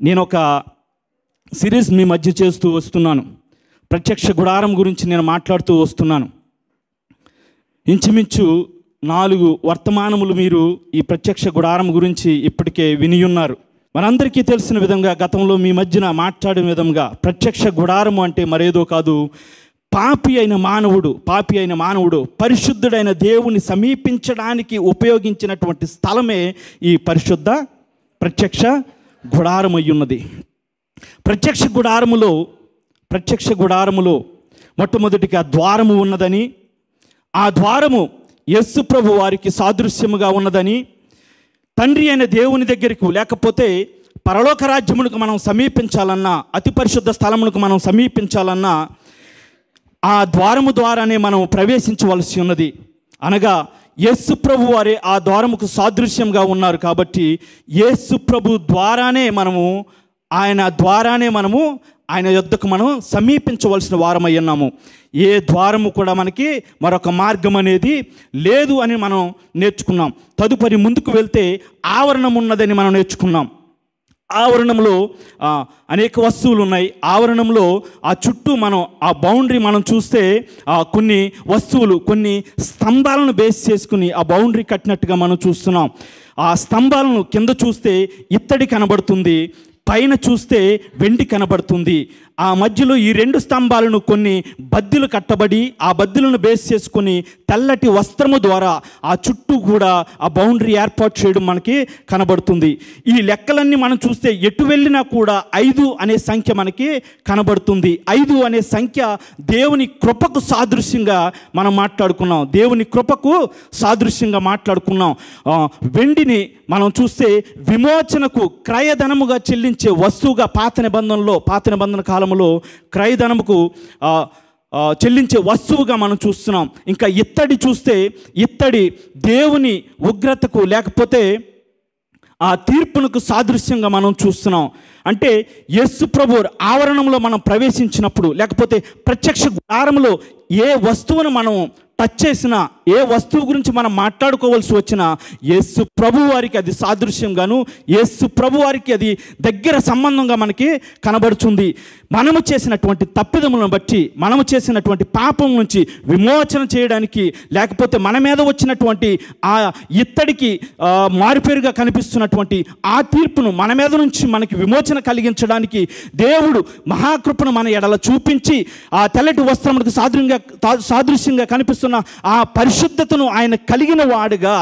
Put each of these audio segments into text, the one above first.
నేను ఒక సిరీస్ మీ మధ్య చేస్తూ వస్తున్నాను. ప్రత్యక్ష గుడారం గురించి నేను మాట్లాడుతూ వస్తున్నాను. ఇంచుమించు 4 వర్తమానములు మీరు ఈ ప్రత్యక్ష గుడారం గురించి ఇప్పటికే వినియున్నారు. మనందరికీ తెలిసిన విధంగా గతంలో మీ మధ్యన మాట్లాడిన విధంగా ప్రత్యక్ష గుడారము అంటే మరేదో కాదు, పాపి అయిన మానవుడు పరిశుద్ధుడైన దేవుని సమీపించడానికి ఉపయోగించినటువంటి స్థలమే ఈ పరిశుద్ధ ప్రత్యక్ష గుడారం అయ్యున్నది. ప్రత్యక్ష గుడారములో మొట్టమొదటిగా ద్వారము ఉన్నదని, ఆ ద్వారము యేసు ప్రభు వారికి సాదృశ్యముగా ఉన్నదని, తండ్రి అయిన దేవుని దగ్గరకు లేకపోతే పరలోక రాజ్యమునకు మనం సమీపించాలన్నా, అతి పరిశుద్ధ స్థలమునకు మనం సమీపించాలన్నా ఆ ద్వారము ద్వారానే మనం ప్రవేశించవలసి ఉన్నది. అనగా యేసు ప్రభు వారే ఆ ద్వారముకు సాదృశ్యంగా ఉన్నారు. కాబట్టి యేసు ప్రభు ద్వారానే ఆయన యొద్దకు మనం సమీపించవలసిన వారమై ఉన్నాము. ఏ ద్వారము కూడా మనకి మరొక మార్గం అనేది లేదు అని మనం నేర్చుకున్నాం. తదుపరి ముందుకు వెళ్తే ఆవరణం ఉన్నదని మనం నేర్చుకున్నాం. ఆవరణంలో అనేక వస్తువులు ఉన్నాయి. ఆవరణంలో ఆ చుట్టూ మనం ఆ బౌండరీ మనం చూస్తే కొన్ని వస్తువులు, కొన్ని స్తంభాలను బేస్ చేసుకుని ఆ బౌండరీ కట్టినట్టుగా మనం చూస్తున్నాం. ఆ స్తంభాలను కింద చూస్తే ఇత్తడి కనబడుతుంది, పైన చూస్తే వెండి కనబడుతుంది. ఆ మధ్యలో ఈ 2 స్తంభాలను కొన్ని బద్దెలు కట్టబడి ఆ బద్దెలను బేస్ చేసుకొని తెల్లటి వస్త్రము ద్వారా ఆ చుట్టూ కూడా ఆ బౌండరీ ఏర్పాటు చేయడం మనకి కనబడుతుంది. ఈ లెక్కలన్నీ మనం చూస్తే ఎటు వెళ్ళినా కూడా 5 అనే సంఖ్య మనకి కనబడుతుంది. 5 అనే సంఖ్య దేవుని కృపకు సాదృశ్యంగా మనం మాట్లాడుకున్నాం. దేవుని కృపకు సాదృశ్యంగా మాట్లాడుకున్నాం. వెండిని మనం చూస్తే విమోచనకు క్రయధనముగా చెల్లించే వస్తువుగా పాత నిబంధన కాలంలో క్రయధనముకు చెల్లించే వస్తువుగా మనం చూస్తున్నాం. ఇంకా ఇత్తడి చూస్తే ఇత్తడి దేవుని ఉగ్రతకు లేకపోతే ఆ తీర్పునకు సాదృశ్యంగా మనం చూస్తున్నాం. అంటే యేసు ప్రభు ఆవరణంలో మనం ప్రవేశించినప్పుడు లేకపోతే ప్రత్యక్ష గుడారంలో ఏ వస్తువును మనం టచ్ చేసినా, ఏ వస్తువు గురించి మనం మాట్లాడుకోవాల్సి వచ్చినా యేసు ప్రభు వారికి అది సాదృశ్యంగాను, యేసు ప్రభు వారికి అది దగ్గర సంబంధంగా మనకి కనబడుతుంది. మనము చేసినటువంటి తప్పిదములను బట్టి, మనము చేసినటువంటి పాపం నుంచి విమోచన చేయడానికి, లేకపోతే మన మీద వచ్చినటువంటి ఆ ఇత్తడికి మారుపేరుగా కనిపిస్తున్నటువంటి ఆ తీర్పును మన మీద నుంచి మనకి విమోచన కలిగించడానికి దేవుడు మహాకృపను మన ఎడల చూపించి ఆ తెల్లటి వస్త్రములకు సాదృశ్యంగా కనిపిస్తున్న ఆ పరిశుద్ధతను ఆయన కలిగిన వాడుగా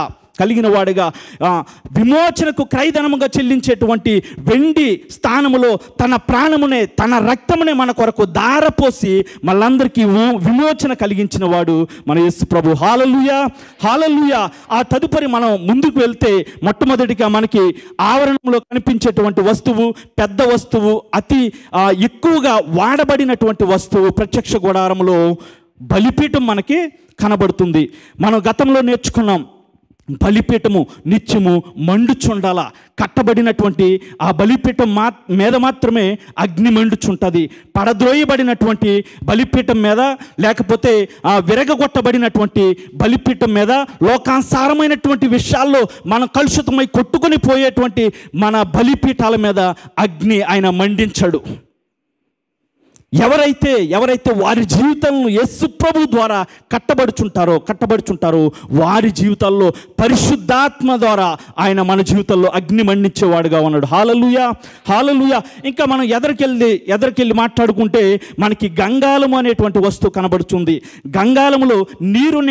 విమోచనకు క్రయధనముగా చెల్లించేటువంటి వెండి స్థానములో తన ప్రాణమునే, తన రక్తమునే మన కొరకు ధారపోసి మనందరికీ విమోచన కలిగించిన వాడు మన యేసు ప్రభు. హల్లెలూయా, హల్లెలూయా. ఆ తదుపరి మనం ముందుకు వెళ్తే మొట్టమొదటిగా మనకి ఆవరణంలో కనిపించేటువంటి వస్తువు, పెద్ద వస్తువు, అతి ఎక్కువగా వాడబడినటువంటి వస్తువు ప్రత్యక్ష గుడారంలో బలిపీఠం మనకి కనబడుతుంది. మనం గతంలో నేర్చుకున్నాం, బలిపీఠము నిత్యము మండుచుండాల. కట్టబడినటువంటి ఆ బలిపీఠం మీద మాత్రమే అగ్ని మండుచుంటుంది. పడద్రోయబడినటువంటి బలిపీఠం మీద లేకపోతే విరగగొట్టబడినటువంటి బలిపీఠం మీద లోకానుసారమైనటువంటి విషయాల్లో మనం కలుషితమై కొట్టుకొని పోయేటువంటి మన బలిపీఠాల మీద అగ్ని ఆయన మండించడు. ఎవరైతే వారి జీవితాలను యేసు ప్రభు ద్వారా కట్టబడుచుంటారో వారి జీవితాల్లో పరిశుద్ధాత్మ ద్వారా ఆయన మన జీవితాల్లో అగ్ని మండించేవాడుగా ఉన్నాడు. హల్లెలూయా, హల్లెలూయా. ఇంకా మనం ఎదరికెళ్ళి మాట్లాడుకుంటే మనకి గంగాళము అనేటువంటి వస్తువు కనబడుతుంది. గంగాళములో నీరు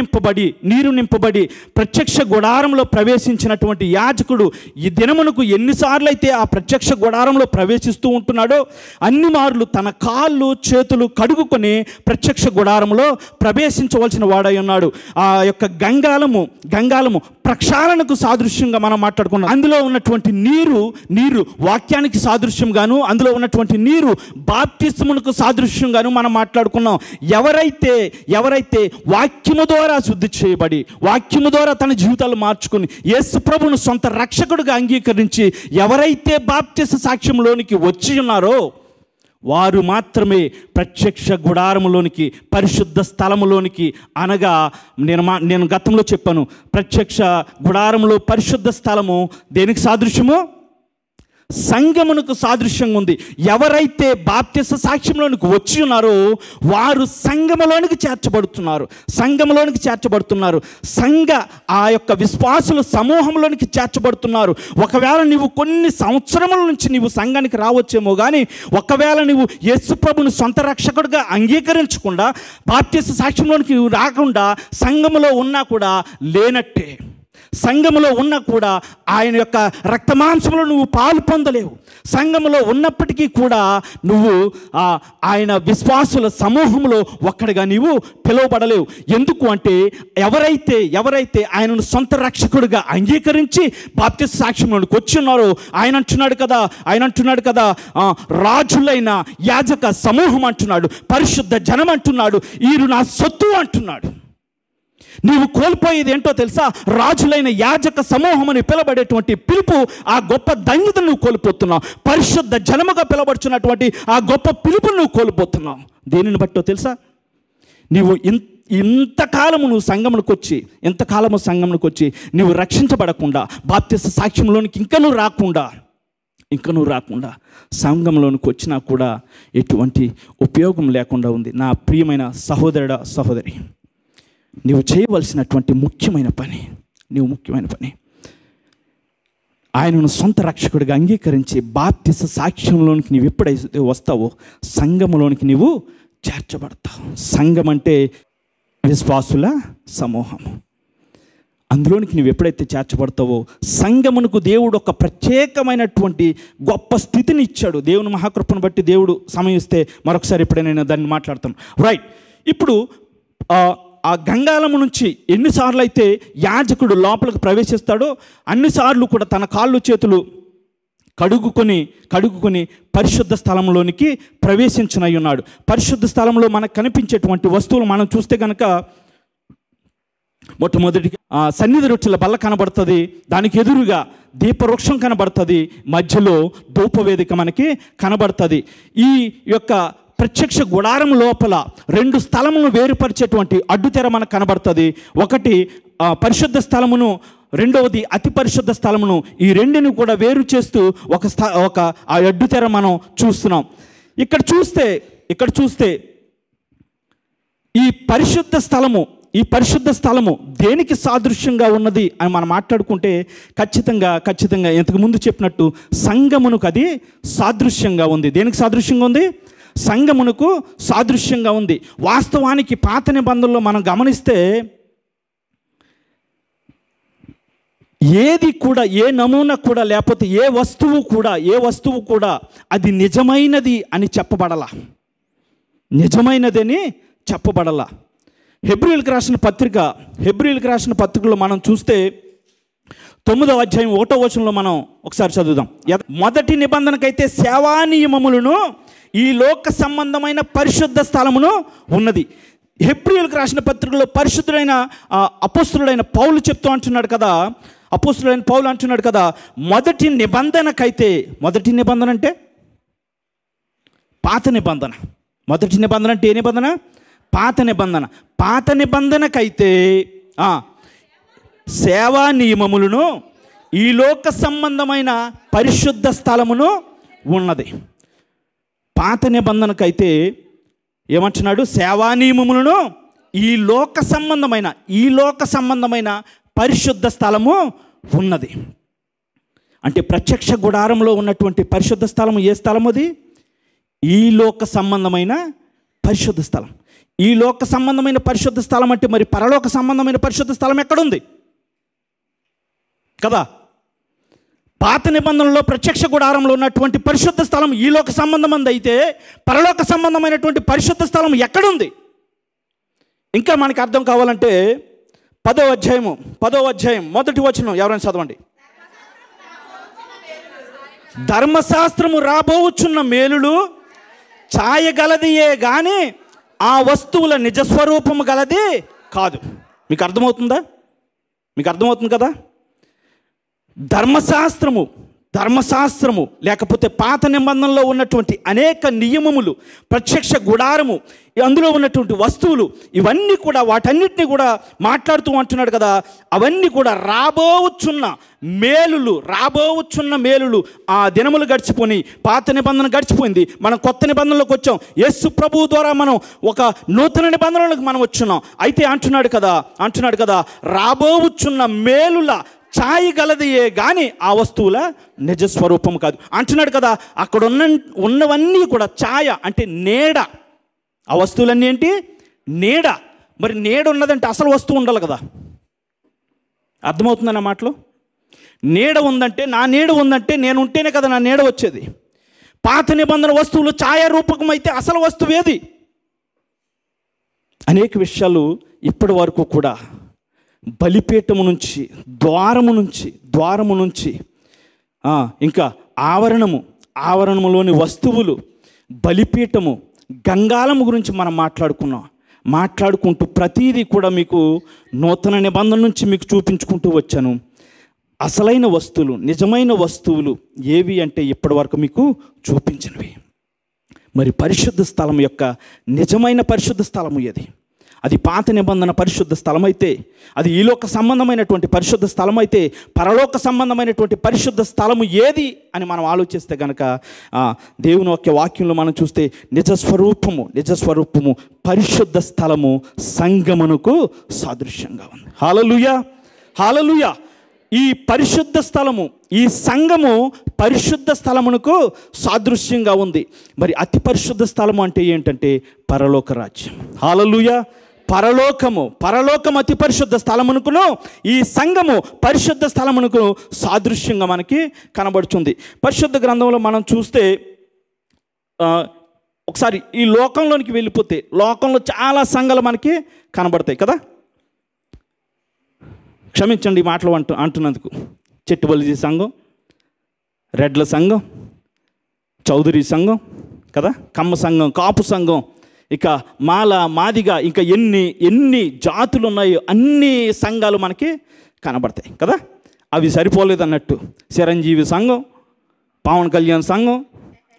నింపబడి ప్రత్యక్ష గుడారంలో ప్రవేశించినటువంటి యాజకుడు ఈ దినమునకు ఎన్నిసార్లు అయితే ఆ ప్రత్యక్ష గుడారంలో ప్రవేశిస్తూ ఉంటున్నాడో అన్ని మార్లు తన కాళ్ళు చేతులు కడుగుకొని ప్రత్యక్ష గుడారంలో ప్రవేశించవలసిన వాడై ఉన్నాడు. ఆ యొక్క గంగాళము ప్రక్షాళనకు సాదృశ్యంగా మనం మాట్లాడుకున్నాం. అందులో ఉన్నటువంటి నీరు వాక్యానికి సాదృశ్యంగాను, అందులో ఉన్నటువంటి నీరు బాప్తిస్మమునకు సాదృశ్యంగాను మనం మాట్లాడుకున్నాం. ఎవరైతే వాక్యము ద్వారా శుద్ధి చేయబడి, వాక్యము ద్వారా తన జీవితాలు మార్చుకుని యేసు ప్రభువును సొంత రక్షకుడిగా అంగీకరించి ఎవరైతే బాప్తిస్మ సాక్ష్యంలోనికి వచ్చి ఉన్నారో వారు మాత్రమే ప్రత్యక్ష గుడారములోనికి, పరిశుద్ధ స్థలములోనికి, అనగా నేను గతంలో చెప్పాను, ప్రత్యక్ష గుడారములో పరిశుద్ధ స్థలము దేనికి సాదృశ్యము? సంఘమునకు సాదృశ్యంగా ఉంది. ఎవరైతే బాప్తిస్మ సాక్ష్యంలోనికి వచ్చి ఉన్నారో వారు సంఘములోనికి చేర్చబడుతున్నారు. సంఘ ఆ యొక్క విశ్వాసుల సమూహంలోనికి చేర్చబడుతున్నారు. ఒకవేళ నీవు కొన్ని సంవత్సరముల నుంచి నీవు సంఘానికి రావచ్చేమో కానీ ఒకవేళ నీవు యేసు ప్రభుని సొంత రక్షకుడిగా అంగీకరించకుండా బాప్తిస్మ సాక్ష్యంలోనికి రాకుండా సంఘములో ఉన్నా కూడా లేనట్టే. సంఘములో ఉన్నా కూడా ఆయన యొక్క రక్తమాంసంలో నువ్వు పాలు పొందలేవు. సంఘములో ఉన్నప్పటికీ కూడా నువ్వు ఆయన విశ్వాసుల సమూహంలో ఒక్కడిగా నీవు పిలువబడలేవు. ఎందుకు అంటే ఎవరైతే ఆయనను సొంత రక్షకుడిగా అంగీకరించి బాప్తిస్మ సాక్ష్యంలోనికి వచ్చి ఉన్నారో ఆయన అంటున్నాడు కదా రాజులైన యాజక సమూహం అంటున్నాడు, పరిశుద్ధ జనం అంటున్నాడు, వీరు నా సొత్తు అంటున్నాడు. నీవు కోల్పోయేది ఏంటో తెలుసా? రాజులైన యాజక సమూహం అని పిలబడేటువంటి పిలుపు, ఆ గొప్ప ధన్యతను నువ్వు కోల్పోతున్నావు. పరిశుద్ధ జనముగా పిలబడుచున్నటువంటి ఆ గొప్ప పిలుపును నువ్వు కోల్పోతున్నావు. దేనిని బట్టో తెలుసా? నీవు ఇంతకాలము నువ్వు సంఘమునకు వచ్చి నువ్వు రక్షించబడకుండా బాప్తిస్మ సాక్ష్యంలోనికి ఇంకా నువ్వు రాకుండా సంఘంలోనికి వచ్చినా కూడా ఎటువంటి ఉపయోగం లేకుండా ఉంది. నా ప్రియమైన సహోదరుడా, సహోదరి, నీవు చేయవలసినటువంటి ముఖ్యమైన పని ఆయనను సొంత రక్షకుడిగా అంగీకరించి బాప్తిస్మ సాక్ష్యంలోనికి నీవు ఎప్పుడైతే వస్తావో సంఘములోనికి నీవు చేర్చబడతావు. సంఘం అంటే విశ్వాసుల సమూహము. అందులోనికి నువ్వు ఎప్పుడైతే చేర్చబడతావో సంఘమునకు దేవుడు ఒక ప్రత్యేకమైనటువంటి గొప్ప స్థితిని ఇచ్చాడు. దేవుని మహాకృపను బట్టి దేవుడు సమయం ఇస్తే మరొకసారి ఎప్పుడైనా దాన్ని మాట్లాడతాను. రైట్. ఇప్పుడు ఆ గంగాళము నుంచి ఎన్నిసార్లు అయితే యాజకుడు లోపలికి ప్రవేశిస్తాడో అన్నిసార్లు కూడా తన కాళ్ళు చేతులు కడుగుకొని పరిశుద్ధ స్థలంలోనికి ప్రవేశించనై ఉన్నాడు. పరిశుద్ధ స్థలంలో మనకు కనిపించేటువంటి వస్తువులు మనం చూస్తే కనుక మొట్టమొదటిగా సన్నిధి రొట్టెల బల్ల కనబడుతుంది, దానికి ఎదురుగా దీపవృక్షం కనబడుతుంది, మధ్యలో ధూపవేదిక మనకి కనబడుతుంది. ఈ యొక్క ప్రత్యక్ష గుడారం లోపల 2 స్థలములను వేరుపరిచేటువంటి అడ్డుతెర మనకు కనబడుతుంది. ఒకటి పరిశుద్ధ స్థలమును, రెండవది అతి పరిశుద్ధ స్థలమును. ఈ రెండుని కూడా వేరు చేస్తూ ఒక ఆ అడ్డుతెర మనం చూస్తున్నాం. ఇక్కడ చూస్తే ఈ పరిశుద్ధ స్థలము దేనికి సాదృశ్యంగా ఉన్నది అని మనం మాట్లాడుకుంటే ఖచ్చితంగా ఇంతకుముందు చెప్పినట్టు సంఘమునకు అది సాదృశ్యంగా ఉంది. దేనికి సాదృశ్యంగా ఉంది? సంఘమునకు సాదృశ్యంగా ఉంది. వాస్తవానికి పాత నిబంధనలో మనం గమనిస్తే ఏది కూడా, ఏ నమూనా కూడా, లేకపోతే ఏ వస్తువు కూడా అది నిజమైనది అని చెప్పబడలా. హెబ్రీయులకు రాసిన పత్రికలో మనం చూస్తే 9వ అధ్యాయం 1వ వచనంలో మనం ఒకసారి చదువుదాం. మొదటి నిబంధనకైతే సేవా నియమములను ఈ లోక సంబంధమైన పరిశుద్ధ స్థలమును ఉన్నది. హెబ్రీయులకు రాసిన పత్రికలో పరిశుద్ధుడైన అపోస్తలుడైన పౌలు చెప్తూ అంటున్నాడు కదా, మొదటి నిబంధన అంటే పాత నిబంధన. మొదటి నిబంధన అంటే ఏ నిబంధన? పాత నిబంధనకైతే సేవా నియమములను ఈ లోక సంబంధమైన పరిశుద్ధ స్థలమును ఉన్నది. పాత నిబంధనకైతే ఏమంటున్నాడు? సేవా నియమములను ఈ లోక సంబంధమైన పరిశుద్ధ స్థలము ఉన్నది. అంటే ప్రత్యక్ష గుడారంలో ఉన్నటువంటి పరిశుద్ధ స్థలము ఏ స్థలం? అది ఈ లోక సంబంధమైన పరిశుద్ధ స్థలం. ఈ లోక సంబంధమైన పరిశుద్ధ స్థలం అంటే మరి పరలోక సంబంధమైన పరిశుద్ధ స్థలం ఎక్కడుంది కదా? పాత నిబంధనలో ప్రత్యక్ష గుడారంలో ఉన్నటువంటి పరిశుద్ధ స్థలం ఈ లోక సంబంధమైనది అయితే పరలోక సంబంధమైనటువంటి పరిశుద్ధ స్థలం ఎక్కడుంది? ఇంకా మనకి అర్థం కావాలంటే 10వ అధ్యాయం 1వ వచనం ఎవరైనా చదవండి. ధర్మశాస్త్రము రాబోచున్న మేలులు ఛాయగలదియే గాని ఆ వస్తువుల నిజస్వరూపము గలది కాదు. మీకు అర్థమవుతుంది కదా? ధర్మశాస్త్రము ధర్మశాస్త్రము, లేకపోతే పాత నిబంధనలో ఉన్నటువంటి అనేక నియమములు, ప్రత్యక్ష గుడారము, అందులో ఉన్నటువంటి వస్తువులు, ఇవన్నీ కూడా వాటన్నిటిని కూడా మాట్లాడుతూ అంటున్నాడు కదా. అవన్నీ కూడా రాబోచున్న మేలులు, ఆ దినములు గడిచిపోయి పాత నిబంధన గడిచిపోయింది, మనం కొత్త నిబంధనలోకి వచ్చాం. యేసు ప్రభువు ద్వారా మనం ఒక నూతన నిబంధనలకు మనం వచ్చున్నాం. అయితే అంటున్నాడు కదా రాబోచున్న మేలుల ఛాయ గలదియే కానీ ఆ వస్తువుల నిజస్వరూపం కాదు అంటున్నాడు కదా. అక్కడ ఉన్నవన్నీ కూడా ఛాయ అంటే నీడ. ఆ వస్తువులన్నీ ఏంటి? నీడ. మరి నీడ ఉన్నదంటే అసలు వస్తువు ఉండాలి కదా. అర్థమవుతుందన్న మాటలో? నీడ ఉందంటే, నా నీడ ఉందంటే నేను ఉంటేనే కదా నా నీడ వచ్చేది. పాత నిబంధన వస్తువులు ఛాయారూపకం అయితే అసలు వస్తువు ఏది? అనేక విషయాలు ఇప్పటి వరకు కూడా బలిపీఠము నుంచి, ద్వారము నుంచి ఇంకా ఆవరణములోని వస్తువులు, బలిపీఠము, గంగాళము గురించి మనం మాట్లాడుకుంటూ ప్రతీదీ కూడా మీకు నూతన నిబంధన నుంచి మీకు చూపించుకుంటూ వచ్చాను. అసలైన వస్తువులు, నిజమైన వస్తువులు ఏవి అంటే ఇప్పటి వరకు మీకు చూపించినవి. మరి పరిశుద్ధ స్థలం యొక్క నిజమైన పరిశుద్ధ స్థలము ఏది? అది పాత నిబంధన పరిశుద్ధ స్థలం అయితే, అది ఈలోక సంబంధమైనటువంటి పరిశుద్ధ స్థలం అయితే, పరలోక సంబంధమైనటువంటి పరిశుద్ధ స్థలము ఏది అని మనం ఆలోచిస్తే కనుక దేవుని యొక్క వాక్యంలో మనం చూస్తే నిజస్వరూపము పరిశుద్ధ స్థలము సంగమునకు సాదృశ్యంగా ఉంది. హల్లెలూయా. ఈ పరిశుద్ధ స్థలము, ఈ సంఘము పరిశుద్ధ స్థలమునకు సాదృశ్యంగా ఉంది. మరి అతి పరిశుద్ధ స్థలము అంటే ఏంటంటే పరలోక రాజ్యం. హల్లెలూయా. పరలోకము అతి పరిశుద్ధ స్థలమునకును, ఈ సంఘము పరిశుద్ధ స్థలమునకు సాదృశ్యంగా మనకి కనబడుతుంది. పరిశుద్ధ గ్రంథంలో మనం చూస్తే ఒకసారి ఈ లోకంలోనికి వెళ్ళిపోతే లోకంలో చాలా సంఘాలు మనకి కనబడతాయి కదా. క్షమించండి ఈ మాటలు అంటున్నందుకు. చెట్టుబలిజీ సంఘం, రెడ్ల సంఘం, చౌదరి సంఘం కదా, కమ్మ సంఘం, కాపు సంఘం, ఇక మాదిగ, ఇంకా ఎన్ని జాతులు ఉన్నాయో అన్ని సంఘాలు మనకి కనబడతాయి కదా. అవి సరిపోలేదు అన్నట్టు చిరంజీవి సంఘం, పవన్ కళ్యాణ్ సంఘం,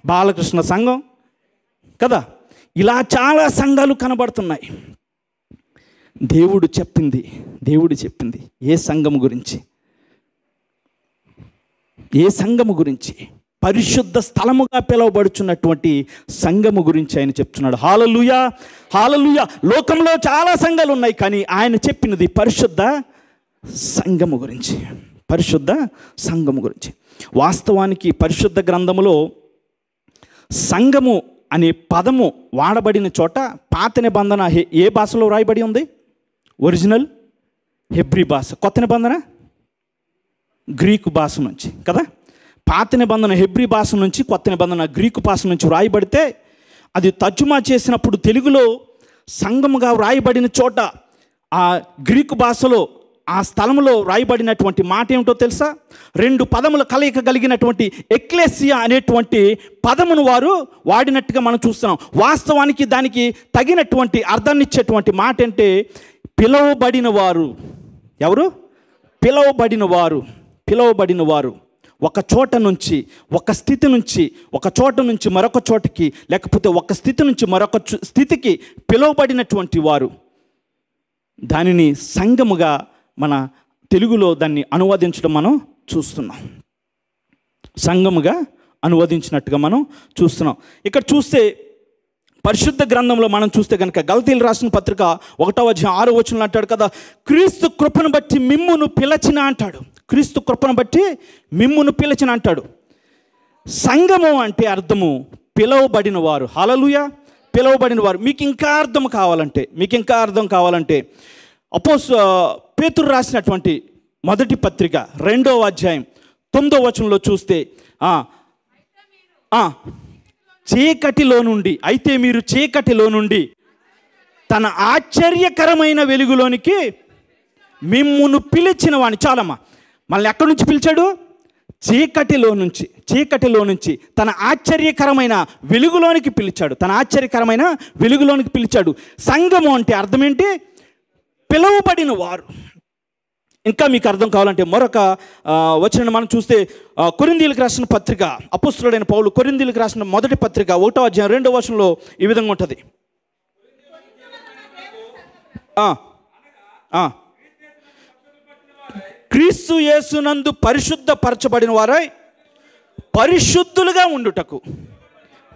బాలకృష్ణ సంఘం కదా, ఇలా చాలా సంఘాలు కనబడుతున్నాయి. దేవుడు చెప్పింది ఏ సంఘము గురించి? పరిశుద్ధ స్థలముగా పిలువబడుచున్నటువంటి సంఘము గురించి ఆయన చెప్తున్నాడు. హల్లెలూయా. లోకంలో చాలా సంఘాలు ఉన్నాయి, కానీ ఆయన చెప్పినది పరిశుద్ధ సంఘము గురించి. వాస్తవానికి పరిశుద్ధ గ్రంథములో సంఘము అనే పదము వాడబడిన చోట పాత నిబంధన ఏ భాషలో రాయబడి ఉంది? ఒరిజినల్ హెబ్రీ భాష. కొత్త నిబంధన గ్రీకు భాష నుంచి కదా. పాత నిబంధన హెబ్రీ భాష నుంచి, కొత్త నిబంధన గ్రీకు భాష నుంచి వ్రాయబడితే అది తర్జుమా చేసినప్పుడు తెలుగులో సంఘముగా వ్రాయబడిన చోట ఆ గ్రీకు భాషలో ఆ స్థలంలో వ్రాయబడినటువంటి మాట ఏమిటో తెలుసా? 2 పదముల కలయిక కలిగినటువంటి ఎక్లేసియా అనేటువంటి పదమును వారు వాడినట్టుగా మనం చూస్తున్నాం. వాస్తవానికి దానికి తగినటువంటి అర్థాన్ని ఇచ్చేటువంటి మాట అంటే పిలువబడిన వారు. ఎవరు? పిలువబడిన వారు ఒక చోట నుంచి, ఒక స్థితి నుంచి, ఒక చోట నుంచి మరొక చోటకి, లేకపోతే ఒక స్థితి నుంచి మరొక స్థితికి పిలువబడినటువంటి వారు. దానిని సంఘముగా మన తెలుగులో దాన్ని అనువదించడం మనం చూస్తున్నాం. సంఘముగా అనువదించినట్టుగా మనం చూస్తున్నాం. ఇక్కడ చూస్తే పరిశుద్ధ గ్రంథంలో మనం చూస్తే కనుక గలతీయులకు రాసిన పత్రిక 1వ అధ్యాయం 6వ వచనంలో అంటాడు కదా, క్రీస్తు కృపను బట్టి మిమ్మును పిలచిన అంటాడు. క్రీస్తు కృపను బట్టి మిమ్మును పిలచిన అంటాడు. సంఘము అంటే అర్థము పిలువబడిన వారు. హల్లెలూయా. పిలువబడిన వారు. మీకు ఇంకా అర్థం కావాలంటే పేతురు రాసినటువంటి మొదటి పత్రిక 2వ అధ్యాయం 9వ వచనంలో చూస్తే అయితే మీరు చీకటిలో నుండి తన ఆశ్చర్యకరమైన వెలుగులోనికి మిమ్మును పిలిచిన వాడిని. చాలమ్మా, మళ్ళీ ఎక్కడి నుంచి పిలిచాడు? చీకటిలో నుంచి తన ఆశ్చర్యకరమైన వెలుగులోనికి పిలిచాడు. సంఘము అంటే అర్థం ఏంటి? పిలువబడిన వారు. ఇంకా మీకు అర్థం కావాలంటే మరొక వచనం మనం చూస్తే కొరింథీయులకు రాసిన పత్రిక, అపోస్తలుడైన పౌలు కొరింథీయులకు రాసిన మొదటి పత్రిక 1వ అధ్యాయం 2వ వచనంలో ఈ విధంగా ఉంటుంది. క్రీస్తు యేసునందు పరిశుద్ధపరచబడిన వారై పరిశుద్ధులుగా ఉండుటకు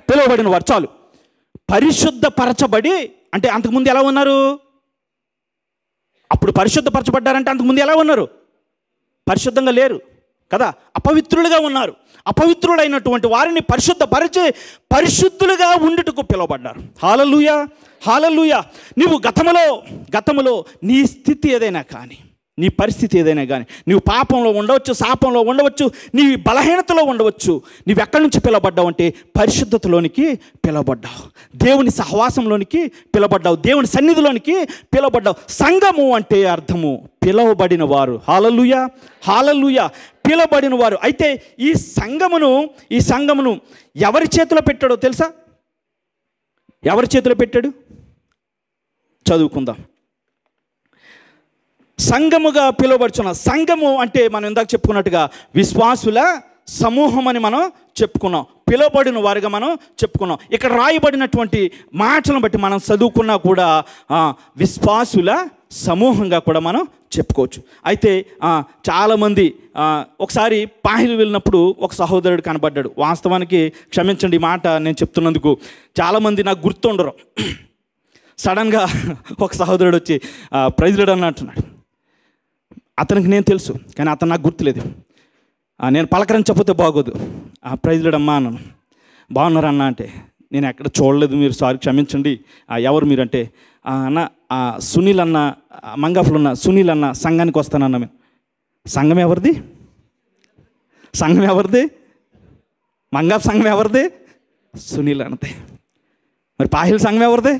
పిలువబడిన వారు. చాలు, పరిశుద్ధపరచబడి అంటే అంతకుముందు ఎలా ఉన్నారు? అప్పుడు పరిశుద్ధపరచబడ్డారంటే అంతకుముందు ఎలా ఉన్నారు? పరిశుద్ధంగా లేరు కదా, అపవిత్రులుగా ఉన్నారు. అపవిత్రులైనటువంటి వారిని పరిశుద్ధపరిచి పరిశుద్ధులుగా ఉండుటకు పిలువబడ్డారు. హల్లెలూయా, హల్లెలూయా. నువ్వు గతములో నీ స్థితి ఏదైనా కానీ, నీ పరిస్థితి ఏదైనా కానీ, నీవు పాపంలో ఉండవచ్చు, శాపంలో ఉండవచ్చు, నీ బలహీనతలో ఉండవచ్చు, నీవు ఎక్కడి నుంచి పిలవబడ్డావు అంటే పరిశుద్ధతలోనికి పిలవబడ్డావు, దేవుని సహవాసంలోనికి పిలవబడ్డావు, దేవుని సన్నిధిలోనికి పిలవబడ్డావు. సంఘము అంటే అర్థము పిలవబడిన వారు. హల్లెలూయా, హల్లెలూయా, పిలవబడిన వారు. అయితే ఈ సంఘమును ఎవరి చేతిలో పెట్టాడో తెలుసా? ఎవరి చేతిలో పెట్టాడు? చదువుకుందాం. సంఘముగా పిలువబడుచున్న సంఘము అంటే మనం ఇందాక చెప్పుకున్నట్టుగా విశ్వాసుల సమూహం అని మనం చెప్పుకున్నాం, పిలువబడిన వారిగా మనం చెప్పుకున్నాం. ఇక్కడ రాయబడినటువంటి మాటలను బట్టి మనం చదువుకున్నా కూడా విశ్వాసుల సమూహంగా కూడా మనం చెప్పుకోవచ్చు. అయితే చాలామంది ఒకసారి పాహిలు వెళ్ళినప్పుడు ఒక సహోదరుడు కనబడ్డాడు. వాస్తవానికి క్షమించండి ఈ మాట నేను చెప్తున్నందుకు, చాలామంది నాకు గుర్తుండరు. సడన్గా ఒక సహోదరుడు వచ్చి ప్రైజ్ లార్డ్ అని అంటున్నాడు. అతనికి నేను తెలుసు, కానీ అతను నాకు గుర్తులేదు. నేను పలకరించకపోతే బాగోదు. ప్రైజ్ లార్డ్ అమ్మా అన్నాను. బాగున్నారు అన్న అంటే, నేను ఎక్కడ చూడలేదు, మీరు సారీ క్షమించండి, ఎవరు మీరు అంటే, అన్న సునీల్ అన్న, మంగాఫ్లో ఉన్న సునీల్ అన్న సంఘానికి వస్తానన్న. మేము సంఘం ఎవరిది? మంగాఫ్ సంఘం ఎవరిది? సునీల్ అన్నదే. మరి పాహిల్ సంఘం ఎవరిది?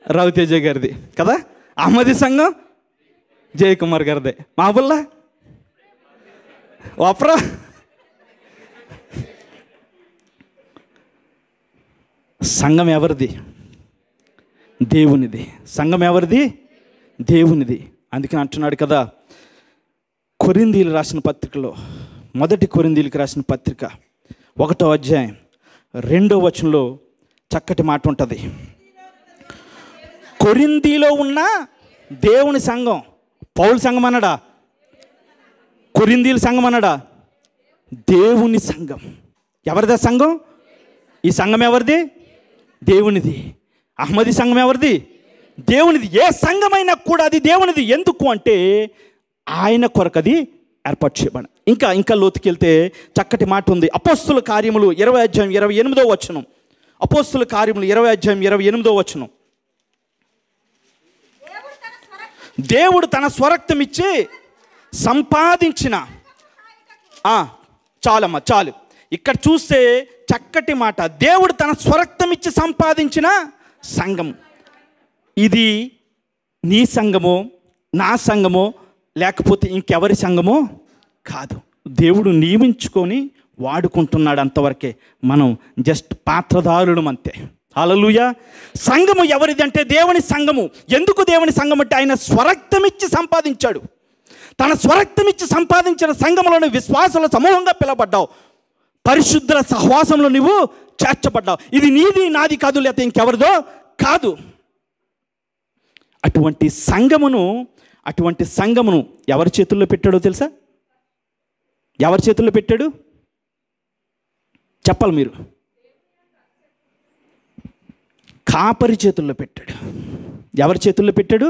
రవితేజ గారిది కదా. అహ్మదీ సంఘం జయకుమార్ గారిదే. మాబుల్లా వాప్రా సంఘం ఎవరిది? దేవునిది. సంఘం ఎవరిది? దేవునిది. అందుకని అంటున్నాడు కదా, కొరింథీయులు రాసిన పత్రికలో, మొదటి కొరింథీయులకు రాసిన పత్రిక 1వ అధ్యాయం 2వ వచనంలో చక్కటి మాట ఉంటుంది. కొరింథీలో ఉన్న దేవుని సంఘం, పౌలు సంఘం అన్నాడా? కొరింథీయుల సంఘం అన్నాడా? దేవుని సంఘం. ఎవరిదా సంఘం? ఈ సంఘం ఎవరిది? దేవునిది. అహ్మదీ సంఘం ఎవరిది? దేవునిది. ఏ సంఘమైనా కూడా అది దేవునిది. ఎందుకు అంటే ఆయన కొరకు అది ఏర్పాటు చేయబడి. ఇంకా లోతుకెళ్తే చక్కటి మాట ఉంది. అపోస్తుల కార్యములు 20వ అధ్యాయం 28వ వచనం. అపోస్తుల కార్యములు 20వ అధ్యాయం 28వ వచనం. దేవుడు తన స్వరక్తం ఇచ్చి సంపాదించిన, చాలమ్మా చాలు, ఇక్కడ చూస్తే చక్కటి మాట. దేవుడు తన స్వరక్తం ఇచ్చి సంపాదించిన సంఘం. ఇది నీ సంఘమో నా సంఘమో లేకపోతే ఇంకెవరి సంఘమో కాదు. దేవుడు నియమించుకొని వాడుకుంటున్నాడు, అంతవరకే. మనం జస్ట్ పాత్రదారులం అంతే. హల్లెలూయా. సంఘము ఎవరిది అంటే దేవుని సంఘము. ఎందుకు దేవుని సంఘం అంటే ఆయన స్వరక్తమిచ్చి సంపాదించాడు. తన స్వరక్తమిచ్చి సంపాదించిన సంఘములోని విశ్వాసుల సమూహంగా పిలవబడ్డావు. పరిశుద్ధుల సహవాసంలో నువ్వు చేర్చబడ్డావు. ఇది నీది నాది కాదు, లేకపోతే ఇంకెవరిదో కాదు. అటువంటి సంఘమును ఎవరి చేతుల్లో పెట్టాడో తెలుసా? ఎవరి చేతుల్లో పెట్టాడు చెప్పాలి మీరు. కాపరి చేతుల్లో పెట్టాడు. ఎవరి చేతుల్లో పెట్టాడు?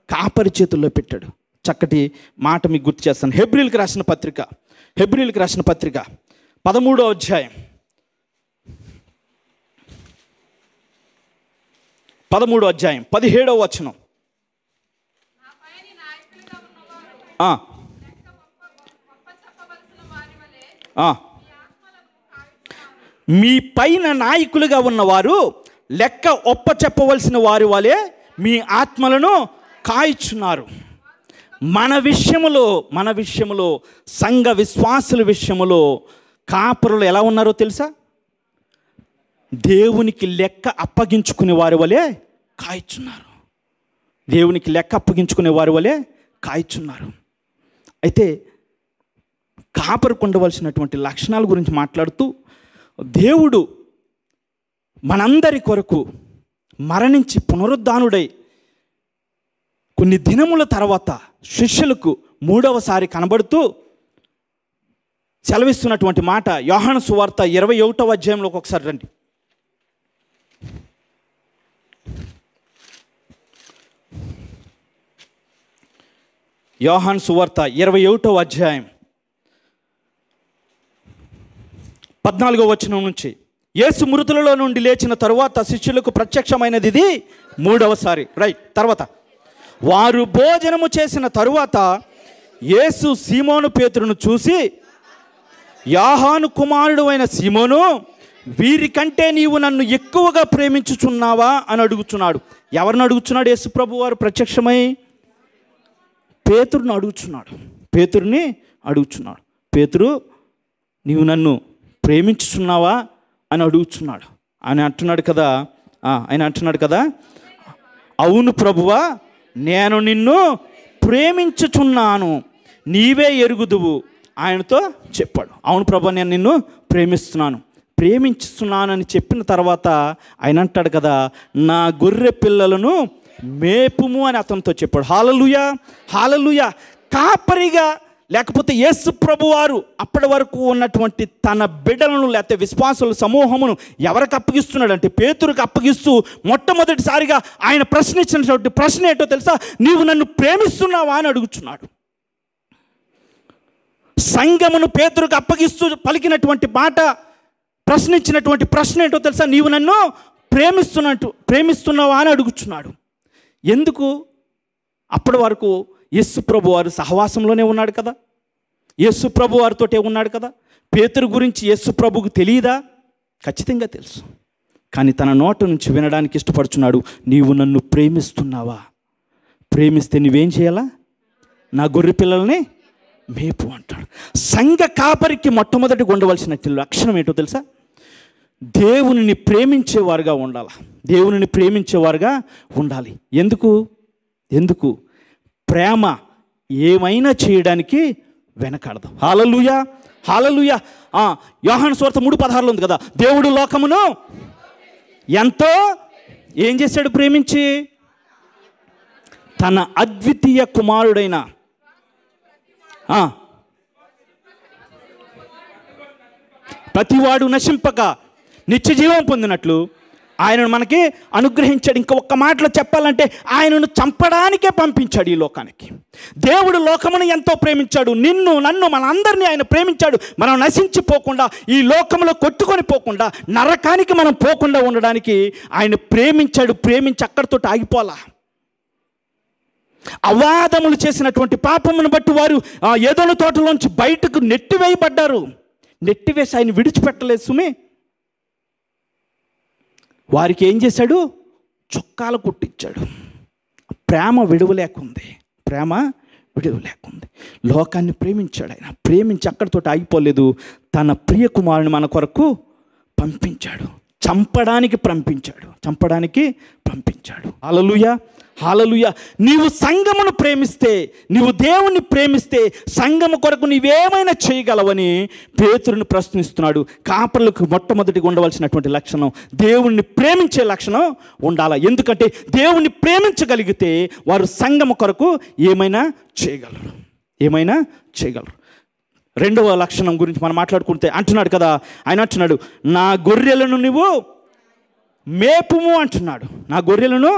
కాపరి చేతుల్లో పెట్టాడు. చక్కటి మాట మీకు గుర్తు చేస్తాను. హెబ్రీయులకు రాసిన పత్రిక 13వ అధ్యాయం 17వ వచనం. మీ పైన నాయకులుగా ఉన్నవారు లెక్క ఒప్ప చెప్పవలసిన వారి వలె మీ ఆత్మలను కాయిచున్నారు. మన విషయములో సంఘ విశ్వాసుల విషయములో కాపరులు ఎలా ఉన్నారో తెలుసా? దేవునికి లెక్క అప్పగించుకునే వారి వలె కాయిచున్నారు. దేవునికి లెక్క అప్పగించుకునే వారి వలె కాయచున్నారు. అయితే కాపరికి ఉండవలసినటువంటి లక్షణాల గురించి మాట్లాడుతూ, దేవుడు మనందరి కొరకు మరణించి పునరుద్ధానుడై కొన్ని దినముల తర్వాత శిష్యులకు మూడవసారి కనబడుతూ సెలవిస్తున్నటువంటి మాట యోహాను సువార్త 21వ అధ్యాయంలోకి ఒకసారి రండి. యోహాను సువార్త 21వ అధ్యాయం 14వ వచనం నుంచి, యేసు మృతులలో నుండి లేచిన తరువాత శిష్యులకు ప్రత్యక్షమైనది ఇది మూడవసారి. రైట్. తర్వాత వారు భోజనము చేసిన తరువాత యేసు సీమోను పేతురును చూసి, యోహాను కుమారుడు అయిన సీమోను, వీరికంటే నీవు నన్ను ఎక్కువగా ప్రేమించుచున్నావా అని అడుగుతున్నాడు. ఎవరిని అడుగుతున్నాడు? యేసు ప్రభు వారు ప్రత్యక్షమై పేతురుని అడుగుతున్నాడు. పేతురుని అడుగుతున్నాడు. పేతురు, నీవు నన్ను ప్రేమించుచున్నావా అని అడుగుతున్నాడు. ఆయన అంటున్నాడు కదా, అవును ప్రభువా, నేను నిన్ను ప్రేమించుచున్నాను, నీవే ఎరుగుదువు ఆయనతో చెప్పాడు. అవును ప్రభు, నేను నిన్ను ప్రేమించుతున్నానని చెప్పిన తర్వాత ఆయన అంటాడు కదా, నా గొర్రె పిల్లలను మేపుము అని అతనితో చెప్పాడు. హల్లెలూయా, హల్లెలూయా. కాపరిగా లేకపోతే యేసు ప్రభు వారు అప్పటి వరకు ఉన్నటువంటి తన బిడ్డలను లేకపోతే విశ్వాసుల సమూహమును ఎవరికి అప్పగిస్తున్నాడు అంటే పేతురుకు అప్పగిస్తూ మొట్టమొదటిసారిగా ఆయన ప్రశ్నించినటువంటి ప్రశ్న ఏంటో తెలుసా? నీవు నన్ను ప్రేమిస్తున్నావా అని అడుగుతున్నాడు. సంఘమును పేతురుకు అప్పగిస్తూ పలికినటువంటి మాట, ప్రశ్నించినటువంటి ప్రశ్న ఏంటో తెలుసా? నీవు నన్ను ప్రేమిస్తున్నావా అని అడుగుతున్నాడు. ఎందుకు? అప్పటి వరకు యేసు ప్రభు వారు సహవాసంలోనే ఉన్నాడు కదా, యేసు ప్రభు వారితోటే ఉన్నాడు కదా. పేతురు గురించి యేసు ప్రభుకు తెలియదా? ఖచ్చితంగా తెలుసు. కానీ తన నోట నుంచి వినడానికి ఇష్టపడుచున్నాడు. నీవు నన్ను ప్రేమిస్తున్నావా? ప్రేమిస్తే నువ్వేం చేయాలా? నా గొర్రె పిల్లల్ని మేపు అంటాడు. సంఘ కాపరికి మొట్టమొదటిగా ఉండవలసిన లక్షణం ఏంటో తెలుసా? దేవునిని ప్రేమించేవారుగా ఉండాలి. దేవునిని ప్రేమించేవారుగా ఉండాలి. ఎందుకు? ప్రేమ ఏమైనా చేయడానికి వెనకాడదు. హల్లెలూయా, హల్లెలూయా. యోహాను సువార్త 3:16 ఉంది కదా, దేవుడు లోకమును ఎంతో ఏం చేశాడు? ప్రేమించి తన అద్వితీయ కుమారుడైన ప్రతివాడు నశింపక నిత్య జీవం పొందినట్లు ఆయనను మనకి అనుగ్రహించాడు. ఇంకొక మాటలో చెప్పాలంటే ఆయనను చంపడానికే పంపించాడు ఈ లోకానికి. దేవుడు లోకమును ఎంతో ప్రేమించాడు. నిన్ను, నన్ను, మనందరినీ ఆయన ప్రేమించాడు. మనం నశించిపోకుండా, ఈ లోకంలో కొట్టుకొని పోకుండా, నరకానికి మనం పోకుండా ఉండడానికి ఆయన ప్రేమించాడు. ప్రేమించి అక్కడితో ఆగిపోలా. అవాదములు చేసినటువంటి పాపమును బట్టి వారు ఏదోను తోటలోంచి బయటకు నెట్టివేయబడ్డారు. నెట్టివేసి ఆయన విడిచిపెట్టలేదు సుమే. వారికి ఏం చేశాడు? చొక్కాలు కుట్టించాడు. ప్రేమ విడువలేకుంది. లోకాన్ని ప్రేమించాడు. ఆయన ప్రేమించి అక్కడితో ఆగిపోలేదు. తన ప్రియ కుమారుని మన కొరకు పంపించాడు. చంపడానికి పంపించాడు. హల్లెలూయా, హల్లెలూయా. నీవు సంఘమును ప్రేమిస్తే, నీవు దేవుణ్ణి ప్రేమిస్తే సంఘము కొరకు నీవేమైనా చేయగలవని పేతురుని ప్రశ్నిస్తున్నాడు. కాపరులకు మొట్టమొదటిగా ఉండవలసినటువంటి లక్షణం దేవుణ్ణి ప్రేమించే లక్షణం ఉండాలి. ఎందుకంటే దేవుణ్ణి ప్రేమించగలిగితే వారు సంఘము కొరకు ఏమైనా చేయగలరు. రెండవ లక్షణం గురించి మనం మాట్లాడుకుంటే అంటున్నాడు కదా, ఆయన అంటున్నాడు, నా గొర్రెలను నువ్వు మేపుము అంటున్నాడు. నా గొర్రెలను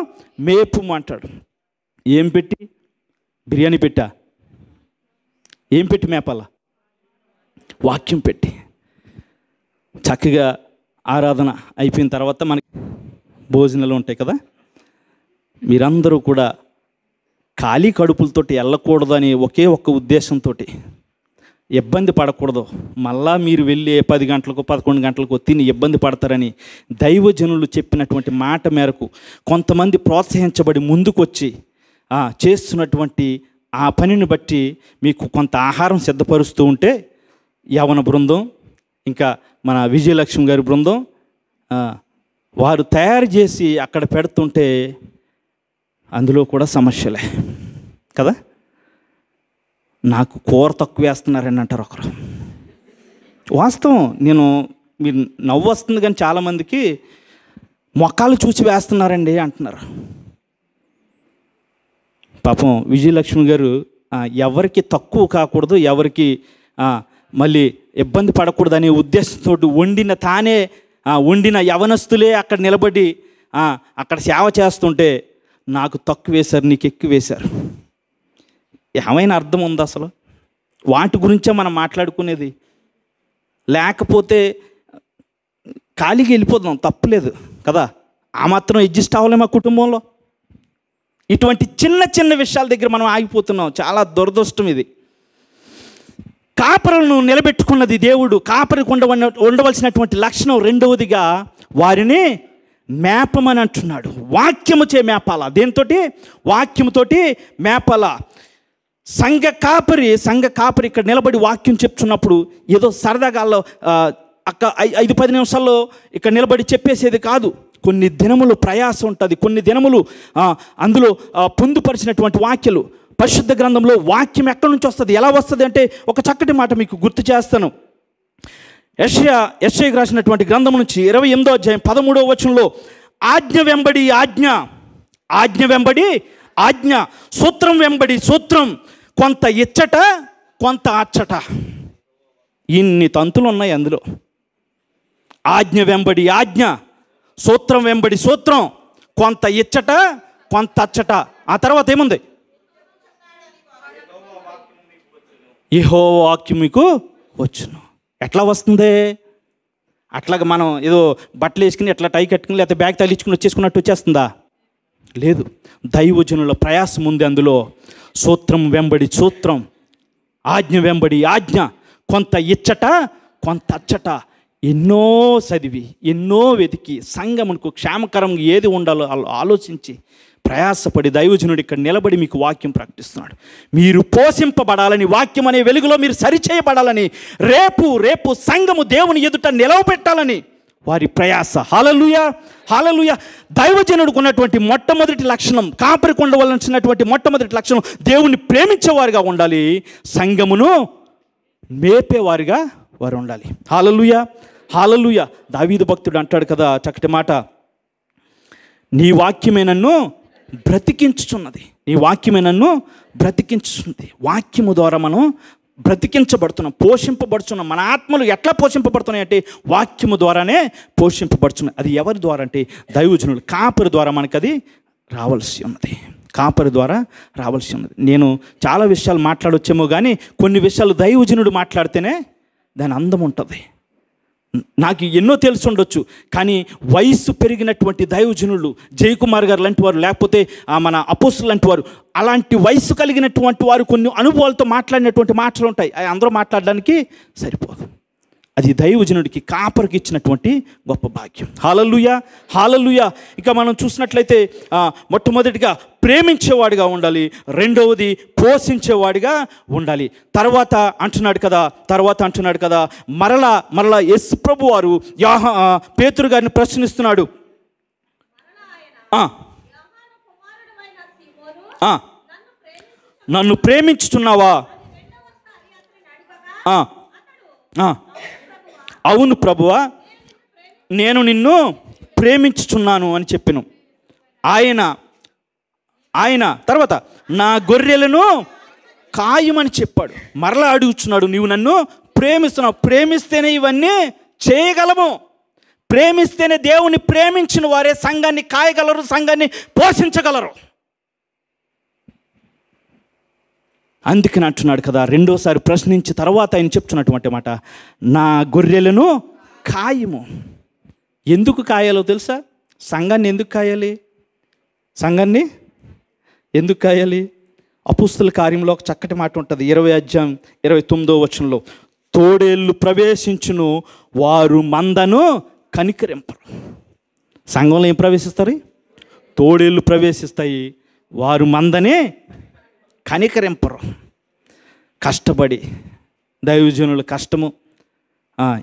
మేపుము అంటాడు. ఏం పెట్టి? బిర్యానీ పెట్టా? ఏం పెట్టి మేపాలా? వాక్యం పెట్టి. చక్కగా ఆరాధన అయిపోయిన తర్వాత మనకి భోజనాలు ఉంటాయి కదా, మీరందరూ కూడా ఖాళీ కడుపులతోటి వెళ్ళకూడదు అని ఒకే ఒక్క ఉద్దేశంతో, ఇబ్బంది పడకూడదు, మళ్ళా మీరు వెళ్ళి 10 గంటలకు 11 గంటలకు తిని ఇబ్బంది పడతారని దైవజనులు చెప్పినటువంటి మాట మేరకు కొంతమంది ప్రోత్సహించబడి ముందుకొచ్చి చేస్తున్నటువంటి ఆ పనిని బట్టి మీకు కొంత ఆహారం సిద్ధపరుస్తూ ఉంటే యవన బృందం, ఇంకా మన విజయలక్ష్మి గారి బృందం వారు తయారు చేసి అక్కడ పెడుతుంటే అందులో కూడా సమస్యలే కదా. నాకు కూర తక్కువ వేస్తున్నారని అంటారు ఒకరు. వాస్తవం, మీరు నవ్వు వస్తుంది కానీ చాలామందికి మొక్కలు చూసి వేస్తున్నారండి అంటున్నారు. పాపం విజయలక్ష్మి గారు ఎవరికి తక్కువ కాకూడదు, ఎవరికి మళ్ళీ ఇబ్బంది పడకూడదు అనే ఉద్దేశంతో వండిన యవనస్తులే అక్కడ నిలబడి అక్కడ సేవ చేస్తుంటే నాకు తక్కువ వేశారు, నీకు ఎక్కువ వేశారు. ఏమైనా అర్థం ఉందా అసలు? వాటి గురించే మనం మాట్లాడుకునేది. లేకపోతే ఖాళీగా వెళ్ళిపోదాం, తప్పులేదు కదా. ఆ మాత్రం అడ్జస్ట్ అవ్వలేము ఆ కుటుంబంలో. ఇటువంటి చిన్న చిన్న విషయాల దగ్గర మనం ఆగిపోతున్నాం. చాలా దురదృష్టం ఇది. కాపరులను నిలబెట్టుకున్నది దేవుడు. కాపరికి ఉండవలసినటువంటి లక్షణం రెండవదిగా వారిని మేపమని అంటున్నాడు. వాక్యముచే మేపాల. దేనితోటి? వాక్యముతోటి మేపాల. సంఘ కాపరి ఇక్కడ నిలబడి వాక్యం చెప్తున్నప్పుడు ఏదో సరదాగా 5-10 నిమిషాల్లో ఇక్కడ నిలబడి చెప్పేసేది కాదు. కొన్ని దినములు ప్రయాసం ఉంటుంది, కొన్ని దినములు అందులో పొందుపరిచినటువంటి వాక్యాలు. పరిశుద్ధ గ్రంథంలో వాక్యం ఎక్కడి నుంచి వస్తుంది, ఎలా వస్తుంది అంటే ఒక చక్కటి మాట మీకు గుర్తు చేస్తాను. యెషయాకు రాసినటువంటి గ్రంథం నుంచి 28వ అధ్యాయం 13వ వచనంలో ఆజ్ఞ వెంబడి ఆజ్ఞ, ఆజ్ఞ వెంబడి ఆజ్ఞ, సూత్రం వెంబడి సూత్రం, కొంత ఇచ్చట కొంత అచ్చట. ఇన్ని తంతులు ఉన్నాయి అందులో. ఆజ్ఞ వెంబడి ఆజ్ఞ, సూత్రం వెంబడి సూత్రం, కొంత ఇచ్చట కొంత అచ్చట. ఆ తర్వాత ఏముంది? యెహోవా వాక్యం మీకు వచ్చును. ఎట్లా వస్తుంది? అట్లాగా మనం ఏదో బట్టలు వేసుకుని ఎట్లా టై కట్టుకుని లేకపోతే బ్యాగ్ తగిలించుకుని వచ్చేసుకున్నట్టు వచ్చేస్తుందా? లేదు. దైవజనుల ప్రయాసం ఉంది అందులో. సూత్రం వెంబడి సూత్రం, ఆజ్ఞ వెంబడి ఆజ్ఞ, కొంత ఇచ్చట కొంత అచ్చట. ఎన్నో చదివి ఎన్నో వెతికి సంఘమునకు క్షేమకరంగా ఏది ఉండాలో ఆలోచించి ప్రయాసపడి దైవజనుడు ఇక్కడ నిలబడి మీకు వాక్యం ప్రకటిస్తున్నాడు. మీరు పోషింపబడాలని, వాక్యం అనే వెలుగులో మీరు సరిచేయబడాలని, రేపు సంఘము దేవుని ఎదుట నిలవబెట్టాలని వారి ప్రయాస. హల్లెలూయా, హల్లెలూయా. దైవజనుడికి ఉన్నటువంటి మొట్టమొదటి లక్షణం, కాపరికి ఉండవలసినటువంటి మొట్టమొదటి లక్షణం, దేవుని ప్రేమించేవారుగా ఉండాలి, సంఘమును మేపేవారుగా వారు ఉండాలి. హల్లెలూయా, హల్లెలూయా. దావీదు భక్తుడు అంటాడు కదా చక్కటి మాట, నీ వాక్యమే నన్ను బ్రతికించుచున్నది, నీ వాక్యమే నన్ను బ్రతికించుచున్నది. వాక్యము ద్వారా మనం బ్రతికించబడుతున్నాం, పోషింపబడుతున్నాం. మన ఆత్మలు ఎట్లా పోషింపబడుతున్నాయి అంటే వాక్యము ద్వారానే పోషింపబడుతున్నాయి. అది ఎవరి ద్వారా అంటే దైవజనులు, కాపరి ద్వారా మనకు అది రావాల్సి ఉన్నది. కాపరి ద్వారా రావాల్సి ఉన్నది. నేను చాలా విషయాలు మాట్లాడొచ్చేమో కానీ కొన్ని విషయాలు దైవజనుడు మాట్లాడితేనే దాని అందం ఉంటుంది. నాకు ఎన్నో తెలిసి ఉండొచ్చు, కానీ వయసు పెరిగినటువంటి దైవజనులు, జయకుమార్ గారు లాంటి వారు, లేకపోతే మన అపోస్తులు లాంటి వారు, అలాంటి వయసు కలిగినటువంటి వారు కొన్ని అనుభవాలతో మాట్లాడినటువంటి మాటలు ఉంటాయి. అవి అందరూ మాట్లాడడానికి సరిపోదు. అది దైవజనుడికి, కాపరికి ఇచ్చినటువంటి గొప్ప భాగ్యం. హల్లెలూయా, హల్లెలూయా. ఇక మనం చూసినట్లయితే మొట్టమొదటిగా ప్రేమించేవాడిగా ఉండాలి, రెండవది పోషించేవాడిగా ఉండాలి. తర్వాత అంటున్నాడు కదా మరలా యేసు ప్రభు వారు పేతురు గారిని ప్రశ్నిస్తున్నాడు. నన్ను ప్రేమించుచున్నావా? అవును ప్రభువా, నేను నిన్ను ప్రేమించుచున్నాను అని చెప్పాను. ఆయన తర్వాత నా గొర్రెలను కాయమని చెప్పాడు. మరలా అడుగుచున్నాడు, నీవు నన్ను ప్రేమిస్తున్నావు. ప్రేమిస్తేనే ఇవన్నీ చేయగలము. ప్రేమిస్తేనే దేవుని ప్రేమించిన వారే సంఘాన్ని కాయగలరు, సంఘాన్ని పోషించగలరు. అందుకని అంటున్నాడు కదా, రెండోసారి ప్రశ్నించి తర్వాత ఆయన చెప్తున్నటువంటి మాట, నా గొర్రెలను కాయము. ఎందుకు కాయాలో తెలుసా? సంఘాన్ని ఎందుకు కాయాలి? సంఘాన్ని ఎందుకు కాయాలి? అపోస్తుల కార్యంలో ఒక చక్కటి మాట ఉంటుంది, 20వ అధ్యాయం 29వ వచనంలో, తోడేళ్ళు ప్రవేశించును వారు మందను కనికరింపరు. సంఘంలో ఏం ప్రవేశిస్తారు? తోడేళ్ళు ప్రవేశిస్తాయి, వారు మందనే కనికరింపరు. కష్టపడి దైవజనుల కష్టము,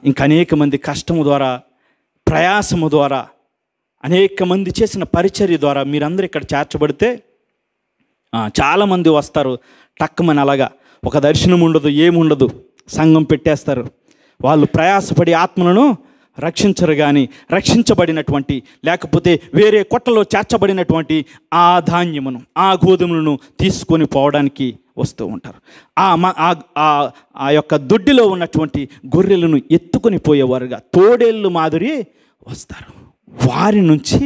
ఇంకా అనేక మంది కష్టము ద్వారా, ప్రయాసము ద్వారా, అనేక మంది చేసిన పరిచర్య ద్వారా మీరందరూ ఇక్కడ చేర్చబడితే చాలామంది వస్తారు టక్కుమని, అలాగా ఒక దర్శనం ఉండదు, ఏముండదు, సంఘం పెట్టేస్తారు. వాళ్ళు ప్రయాసపడి ఆత్మలను రక్షించరు. కానీ రక్షించబడినటువంటి, లేకపోతే వేరే కొట్టలో చేర్చబడినటువంటి ఆ ధాన్యమును, ఆ గోధుమలను తీసుకొని పోవడానికి వస్తూ ఉంటారు. ఆ యొక్క దొడ్డిలో ఉన్నటువంటి గొర్రెలను ఎత్తుకొని పోయేవారుగా తోడేళ్ళు మాదిరి వస్తారు. వారి నుంచి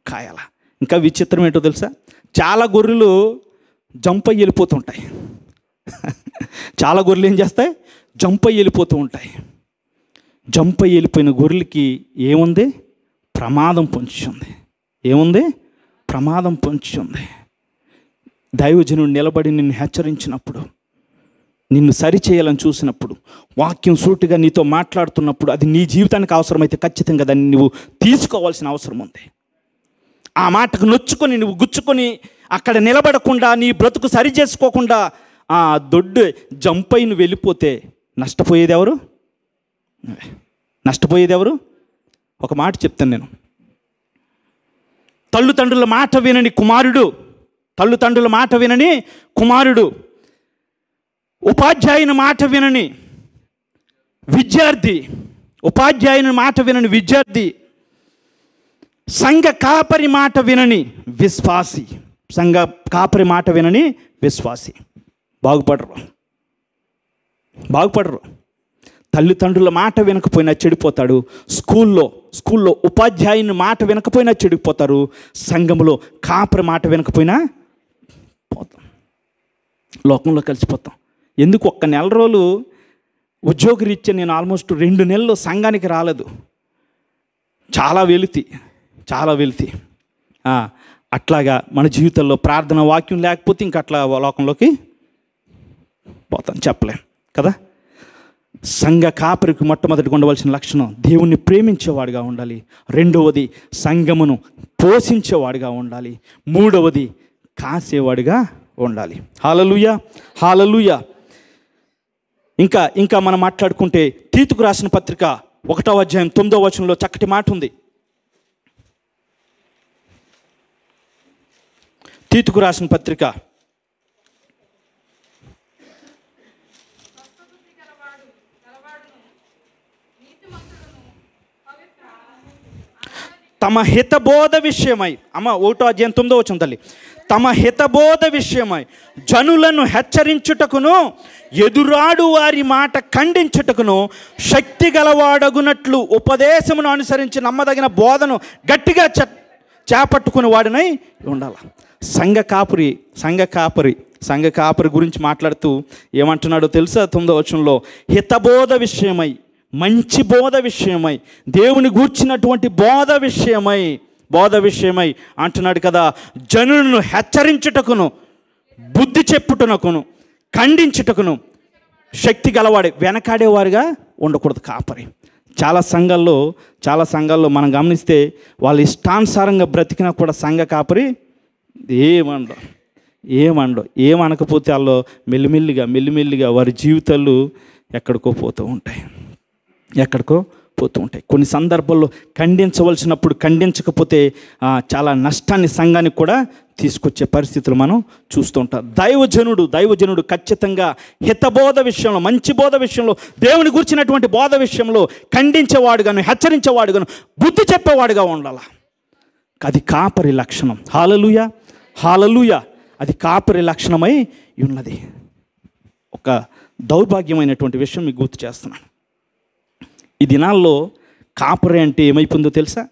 కాయాల. ఇంకా విచిత్రం ఏంటో తెలుసా, చాలా గొర్రెలు జంప్ అయ్యి వెళ్ళిపోతుంటాయి. చాలా గొర్రెలు ఏం చేస్తాయి, జంప్ అయ్యి వెళ్ళిపోతూ ఉంటాయి. జంప్ అయ్యి వెళ్ళిపోయిన గొర్రెలకి ఏముంది, ప్రమాదం పొంచి ఉంది. ఏముంది, ప్రమాదం పొంచి ఉంది. దైవజనుడు నిలబడి నిన్ను హెచ్చరించినప్పుడు, నిన్ను సరిచేయాలని చూసినప్పుడు, వాక్యం సూటిగా నీతో మాట్లాడుతున్నప్పుడు, అది నీ జీవితానికి అవసరమైతే ఖచ్చితంగా దాన్ని నువ్వు తీసుకోవాల్సిన అవసరం ఉంది. ఆ మాటకు నొచ్చుకొని నువ్వు గుచ్చుకొని అక్కడ నిలబడకుండా, నీ బ్రతుకు సరి చేసుకోకుండా ఆ దొడ్డు జంప్ అయి నువ్వు వెళ్ళిపోతే నష్టపోయేది ఎవరు? నష్టపోయేది ఎవరు? ఒక మాట చెప్తాను నేను. తల్లిదండ్రుల మాట వినని కుమారుడు, తల్లిదండ్రుల మాట వినని కుమారుడు, ఉపాధ్యాయుని మాట వినని విద్యార్థి, ఉపాధ్యాయుని మాట వినని విద్యార్థి, సంఘ కాపరి మాట వినని విశ్వాసి, సంఘ కాపరి మాట వినని విశ్వాసి బాగుపడరు. తల్లిదండ్రుల మాట వినకపోయినా చెడిపోతాడు. స్కూల్లో ఉపాధ్యాయుని మాట వినకపోయినా చెడిపోతారు. సంఘంలో కాపరి మాట వినకపోయినా పోతాం, లోకంలో కలిసిపోతాం. ఎందుకు, ఒక్క నెల రోజులు ఉద్యోగరీత్యా నేను ఆల్మోస్ట్ 2 నెలలు సంఘానికి రాలేదు. చాలా వెలితి. అట్లాగా మన జీవితంలో ప్రార్థన వాక్యం లేకపోతే ఇంక అట్లా లోకంలోకి పోతాం, చెప్పలేం కదా. సంఘ కాపరికి మొట్టమొదటిగా ఉండవలసిన లక్షణం దేవుణ్ణి ప్రేమించేవాడిగా ఉండాలి. రెండవది సంఘమును పోషించేవాడిగా ఉండాలి. మూడవది కాసేవాడిగా ఉండాలి. హల్లెలూయా. ఇంకా మనం మాట్లాడుకుంటే తీతుకు రాసిన పత్రిక 1వ అధ్యాయం 9వ వచనంలో చక్కటి మాట ఉంది. తీతుకు రాసిన పత్రిక తమ హితబోధ విషయమై, 1వ అధ్యాయం 9వ వచనం తల్లి, తమ హితబోధ విషయమై జనులను హెచ్చరించుటకును ఎదురాడు వారి మాట ఖండించుటకును శక్తి గలవాడగునట్లు ఉపదేశమును అనుసరించి నమ్మదగిన బోధను గట్టిగా చేపట్టుకుని వాడినై ఉండాలి. సంఘ కాపరి గురించి మాట్లాడుతూ ఏమంటున్నాడో తెలుసా? 9వ వచనంలో హితబోధ విషయమై, మంచి బోధ విషయమై, దేవుని గూర్చినటువంటి బోధ విషయమై అంటున్నాడు కదా. జనులను హెచ్చరించుటకును, బుద్ధి చెప్పుటకును, ఖండించుటకును శక్తి గలవాడే. వెనకాడేవారుగా ఉండకూడదు కాపరి. చాలా సంఘాల్లో మనం గమనిస్తే వాళ్ళు ఇష్టానుసారంగా బ్రతికినా కూడా సంఘ కాపరి ఏమనకపోతే వాళ్ళు మెల్లిమెల్లిగా వారి జీవితాలు ఎక్కడికో పోతూ ఉంటాయి. కొన్ని సందర్భాల్లో ఖండించవలసినప్పుడు ఖండించకపోతే చాలా నష్టాన్ని సంఘానికి కూడా తీసుకొచ్చే పరిస్థితులు మనం చూస్తుంటాం. దైవజనుడు ఖచ్చితంగా హితబోధ విషయంలో, మంచి బోధ విషయంలో, దేవుని గురించినటువంటి బోధ విషయంలో ఖండించేవాడుగాను, హెచ్చరించేవాడుగాను, బుద్ధి చెప్పేవాడుగా ఉండాలి. అది కాపరి లక్షణం. హల్లెలూయా. అది కాపరి లక్షణమై ఉన్నది. ఒక దౌర్భాగ్యమైనటువంటి విషయం మీకు గుర్తు చేస్తున్నాను. ఈ దినాల్లో కాపరి అంటే ఏమైపోయిందో తెలుసా?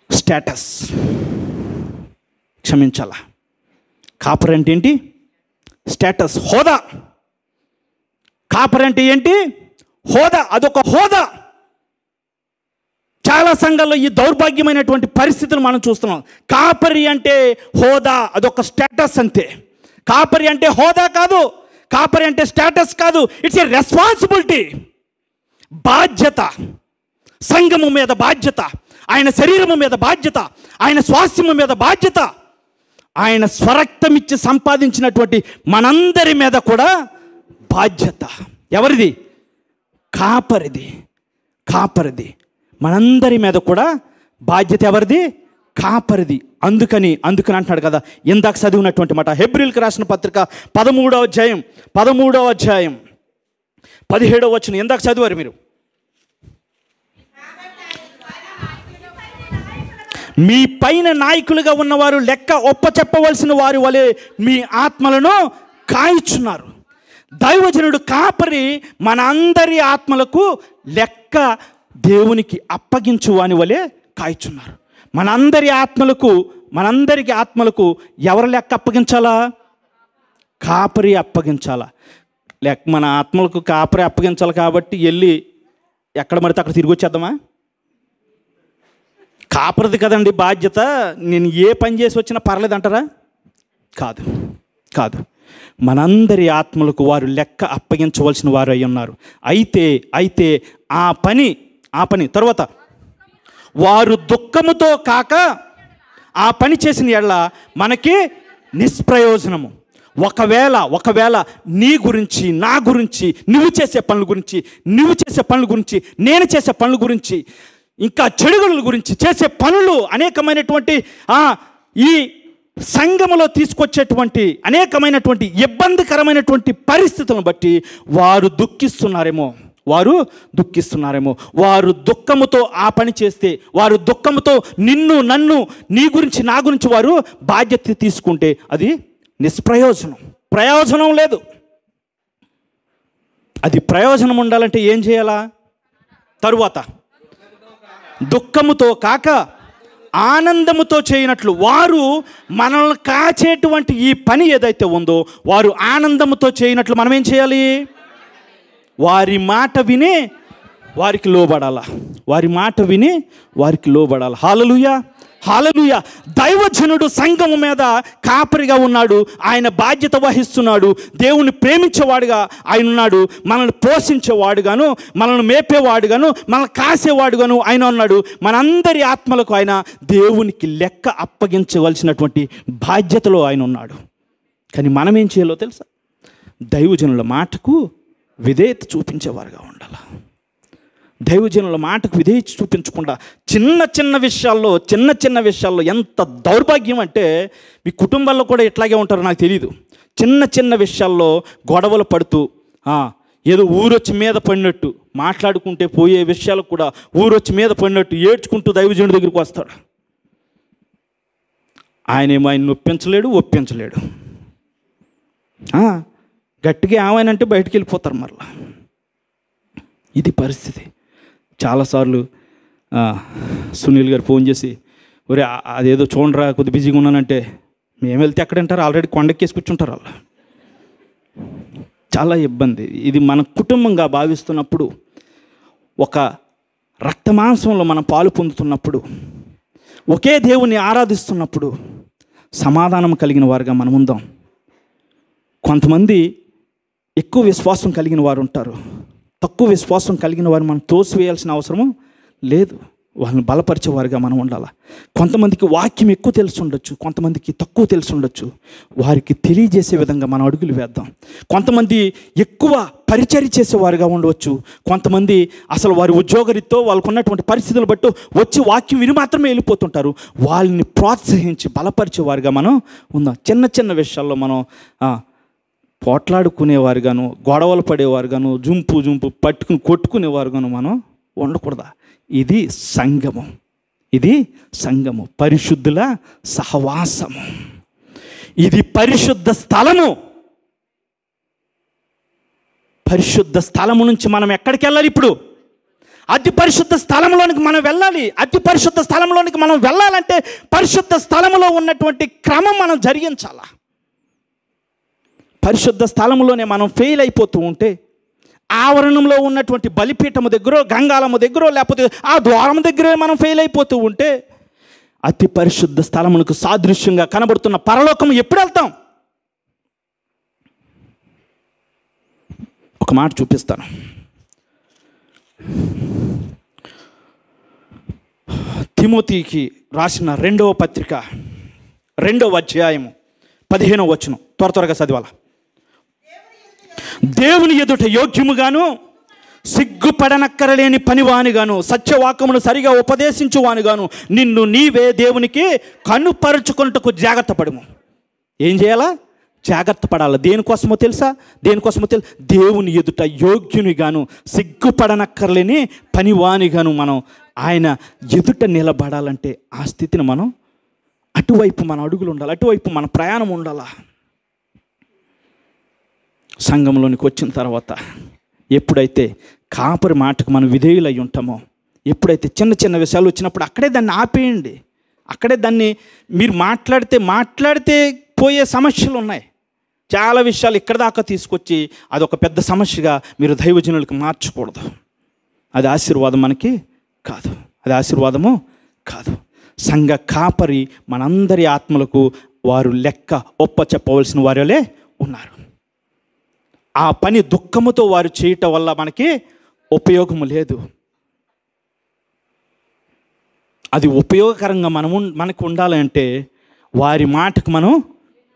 స్టేటస్. క్షమించాలా, కాపరి అంటే ఏంటి? స్టేటస్, హోదా. కాపరి అంటే ఏంటి? హోదా. అదొక హోదా. చాలా సంఘాల్లో ఈ దౌర్భాగ్యమైనటువంటి పరిస్థితులు మనం చూస్తున్నాం. కాపరి అంటే హోదా, అదొక స్టేటస్ అంతే. కాపరి అంటే హోదా కాదు, కాపరి అంటే స్టేటస్ కాదు. ఇట్స్ ఏ రెస్పాన్సిబిలిటీ, బాధ్యత. సంఘము మీద బాధ్యత, ఆయన శరీరము మీద బాధ్యత, ఆయన స్వాస్థ్యము మీద బాధ్యత, ఆయన స్వరక్తమిచ్చి సంపాదించినటువంటి మనందరి మీద కూడా బాధ్యత. ఎవరిది? కాపరిది. మనందరి మీద కూడా బాధ్యత ఎవరిది? కాపరిది. అందుకని అంటున్నాడు కదా, ఇందాక చదివినటువంటి మాట. హెబ్రీయులకు రాసిన పత్రిక 13వ అధ్యాయం 17వ వచనం ఇందాక చదివారు మీరు. మీ పైన నాయకులుగా ఉన్నవారు లెక్క ఒప్పచెప్పవలసిన వారి వలె మీ ఆత్మలను కాయిచున్నారు. దైవజనుడు కాపరి మన అందరి ఆత్మలకు లెక్క దేవునికి అప్పగించు అని వలె కాయిచున్నారు. మనందరికి ఆత్మలకు ఎవరు లెక్క అప్పగించాలా? కాపరి అప్పగించాలా. మన ఆత్మలకు కాపరి అప్పగించాలి కాబట్టి వెళ్ళి ఎక్కడ పడితే అక్కడ తిరిగి వచ్చేద్దామా? కాపరిది కదండి బాధ్యత, నేను ఏ పని చేసి వచ్చినా పర్లేదంటారా? కాదు. మనందరి ఆత్మలకు వారు లెక్క అప్పగించవలసిన వారు అయి ఉన్నారు. అయితే ఆ పని తర్వాత వారు దుఃఖముతో కాక ఆ పని చేసిన ఎడల మనకి నిష్ప్రయోజనము. ఒకవేళ నీ గురించి, నా గురించి, నువ్వు చేసే పనుల గురించి, నేను చేసే పనుల గురించి, ఇంకా చెడుగుల గురించి చేసే పనులు అనేకమైనటువంటి ఈ సంఘములో తీసుకొచ్చేటువంటి అనేకమైనటువంటి ఇబ్బందికరమైనటువంటి పరిస్థితులను బట్టి వారు దుఃఖిస్తున్నారేమో. వారు దుఃఖముతో ఆ పని చేస్తే, వారు దుఃఖముతో నిన్ను, నన్ను, నీ గురించి, నా గురించి వారు బాధ్యత తీసుకుంటే అది ప్రయోజనం లేదు. అది ప్రయోజనం ఉండాలంటే ఏం చేయాలా? తరువాత దుఃఖముతో కాక ఆనందముతో చేయనట్లు, వారు మనల్ని కాచేటువంటి ఈ పని ఏదైతే ఉందో వారు ఆనందముతో చేయనట్లు మనం ఏం చేయాలి? వారి మాట విని వారికి లోబడాల. హల్లెలూయా. దైవజనుడు సంఘము మీద కాపరిగా ఉన్నాడు. ఆయన బాధ్యత వహిస్తున్నాడు. దేవుని ప్రేమించేవాడుగా ఆయన ఉన్నాడు. మనల్ని పోషించేవాడుగాను, మనల్ని మేపేవాడుగాను, మనల్ని కాసేవాడుగాను ఆయన ఉన్నాడు. మనందరి ఆత్మలకు ఆయన దేవునికి లెక్క అప్పగించవలసినటువంటి బాధ్యతలో ఆయన ఉన్నాడు. కానీ మనం ఏం చేయాలో తెలుసా? దైవజనుల మాటకు విధేయత చూపించేవారుగా ఉండాలి. దైవజనుల మాటకు విధేయత చూపించకుండా చిన్న విషయాల్లో ఎంత దౌర్భాగ్యం అంటే, మీ కుటుంబాల్లో కూడా ఇట్లాగే ఉంటారో నాకు తెలియదు. చిన్న విషయాల్లో గొడవలు పడుతూ ఏదో ఊరొచ్చి మీద పడినట్టు మాట్లాడుకుంటే పోయే విషయాలకు కూడా ఊరొచ్చి మీద పడినట్టు ఏడ్చుకుంటూ దైవజనుడి దగ్గరికి వస్తాడు. ఆయనేమో ఆయన ఒప్పించలేడు. గట్టిగా ఏమైనంటే బయటికి వెళ్ళిపోతారు మరలా. ఇది పరిస్థితి. చాలాసార్లు సునీల్ గారు ఫోన్ చేసి, ఒరే అదేదో చూడరా కొద్ది బిజీగా ఉన్నానంటే, మేము వెళ్తే ఎక్కడంటారు, ఆల్రెడీ కొండకేసి కూర్చుంటారు వాళ్ళు. చాలా ఇబ్బంది. ఇది మన కుటుంబంగా భావిస్తున్నప్పుడు, ఒక రక్తమాంసంలో మనం పాలు పొందుతున్నప్పుడు, ఒకే దేవుని ఆరాధిస్తున్నప్పుడు సమాధానం కలిగిన వారుగా మనం ఉందాం. కొంతమంది ఎక్కువ విశ్వాసం కలిగిన వారు ఉంటారు. తక్కువ విశ్వాసం కలిగిన వారు మనం తోసివేయాల్సిన అవసరము లేదు. వాళ్ళని బలపరిచేవారుగా మనం ఉండాలి. కొంతమందికి వాక్యం ఎక్కువ తెలిసి ఉండొచ్చు, కొంతమందికి తక్కువ తెలిసి ఉండొచ్చు. వారికి తెలియజేసే విధంగా మనం అడుగులు వేద్దాం. కొంతమంది ఎక్కువ పరిచర్య చేసేవారుగా ఉండవచ్చు, కొంతమంది అసలు వారి ఉద్యోగరీత్యా వాళ్ళకు ఉన్నటువంటి పరిస్థితులు బట్టి వచ్చి వాక్యం విని మాత్రమే వెళ్ళిపోతుంటారు. వాళ్ళని ప్రోత్సహించి బలపరిచేవారుగా మనం ఉందాం. చిన్న విషయాల్లో మనం పోట్లాడుకునేవారుగాను, గొడవలు పడేవారుగాను, జుంపు పట్టుకుని కొట్టుకునేవారుగాను మనం ఉండకూడదా? ఇది సంఘము, పరిశుద్ధుల సహవాసము. ఇది పరిశుద్ధ స్థలము. పరిశుద్ధ స్థలము నుంచి మనం ఎక్కడికి వెళ్ళాలి? ఇప్పుడు అతి పరిశుద్ధ స్థలంలోనికి మనం వెళ్ళాలి. అతి పరిశుద్ధ స్థలంలోనికి మనం వెళ్ళాలంటే పరిశుద్ధ స్థలములో ఉన్నటువంటి క్రమం మనం జరిగించాలా. పరిశుద్ధ స్థలంలోనే మనం ఫెయిల్ అయిపోతూ ఉంటే, ఆవరణంలో ఉన్నటువంటి బలిపీఠము దగ్గర, గంగాలము దగ్గర, లేకపోతే ఆ ద్వారం దగ్గరే మనం ఫెయిల్ అయిపోతూ ఉంటే, అతి పరిశుద్ధ స్థలమునకు సాదృశ్యంగా కనబడుతున్న పరలోకము ఎప్పుడు వెళ్తాం? ఒక మాట చూపిస్తాను. తిమోతికి రాసిన 2వ పత్రిక 2వ అధ్యాయము 15వ వచనం త్వరగా చదివాల. దేవుని ఎదుట యోగ్యముగాను సిగ్గుపడనక్కరలేని పనివానిగాను, సత్యవాక్యమును సరిగా ఉపదేశించువానిగాను నిన్ను నీవే దేవునికి కనుపరుచుకొనుటకు జాగ్రత్త పడుము. ఏం చేయాలా? జాగ్రత్త పడాలి. దేనికోసమో తెలుసా? దేవుని ఎదుట యోగ్యునిగాను సిగ్గుపడనక్కర్లేని పనివానిగాను మనం ఆయన ఎదుట నిలబడాలంటే ఆ స్థితిని మనం అటువైపు మన అడుగులు ఉండాలి, అటువైపు మన ప్రయాణం ఉండాలా. సంఘంలోనికి వచ్చిన తర్వాత ఎప్పుడైతే కాపరి మాటకు మనం విధేయులై ఉంటామో, ఎప్పుడైతే చిన్న చిన్న విషయాలు వచ్చినప్పుడు అక్కడే దాన్ని ఆపేయండి. అక్కడే దాన్ని మీరు మాట్లాడితే పోయే సమస్యలు ఉన్నాయి. చాలా విషయాలు ఇక్కడ దాకా తీసుకొచ్చి అదొక పెద్ద సమస్యగా మీరు దైవజనులకు మార్చకూడదు. అది ఆశీర్వాదం మనకి కాదు, అది ఆశీర్వాదము కాదు. సంఘ కాపరి మనందరి ఆత్మలకు వారు లెక్క ఒప్ప చెప్పవలసిన వారే ఉన్నారు. ఆ పని దుఃఖముతో వారు చేయటం వల్ల మనకి ఉపయోగము లేదు. అది ఉపయోగకరంగా మనకు ఉండాలంటే వారి మాటకు మనం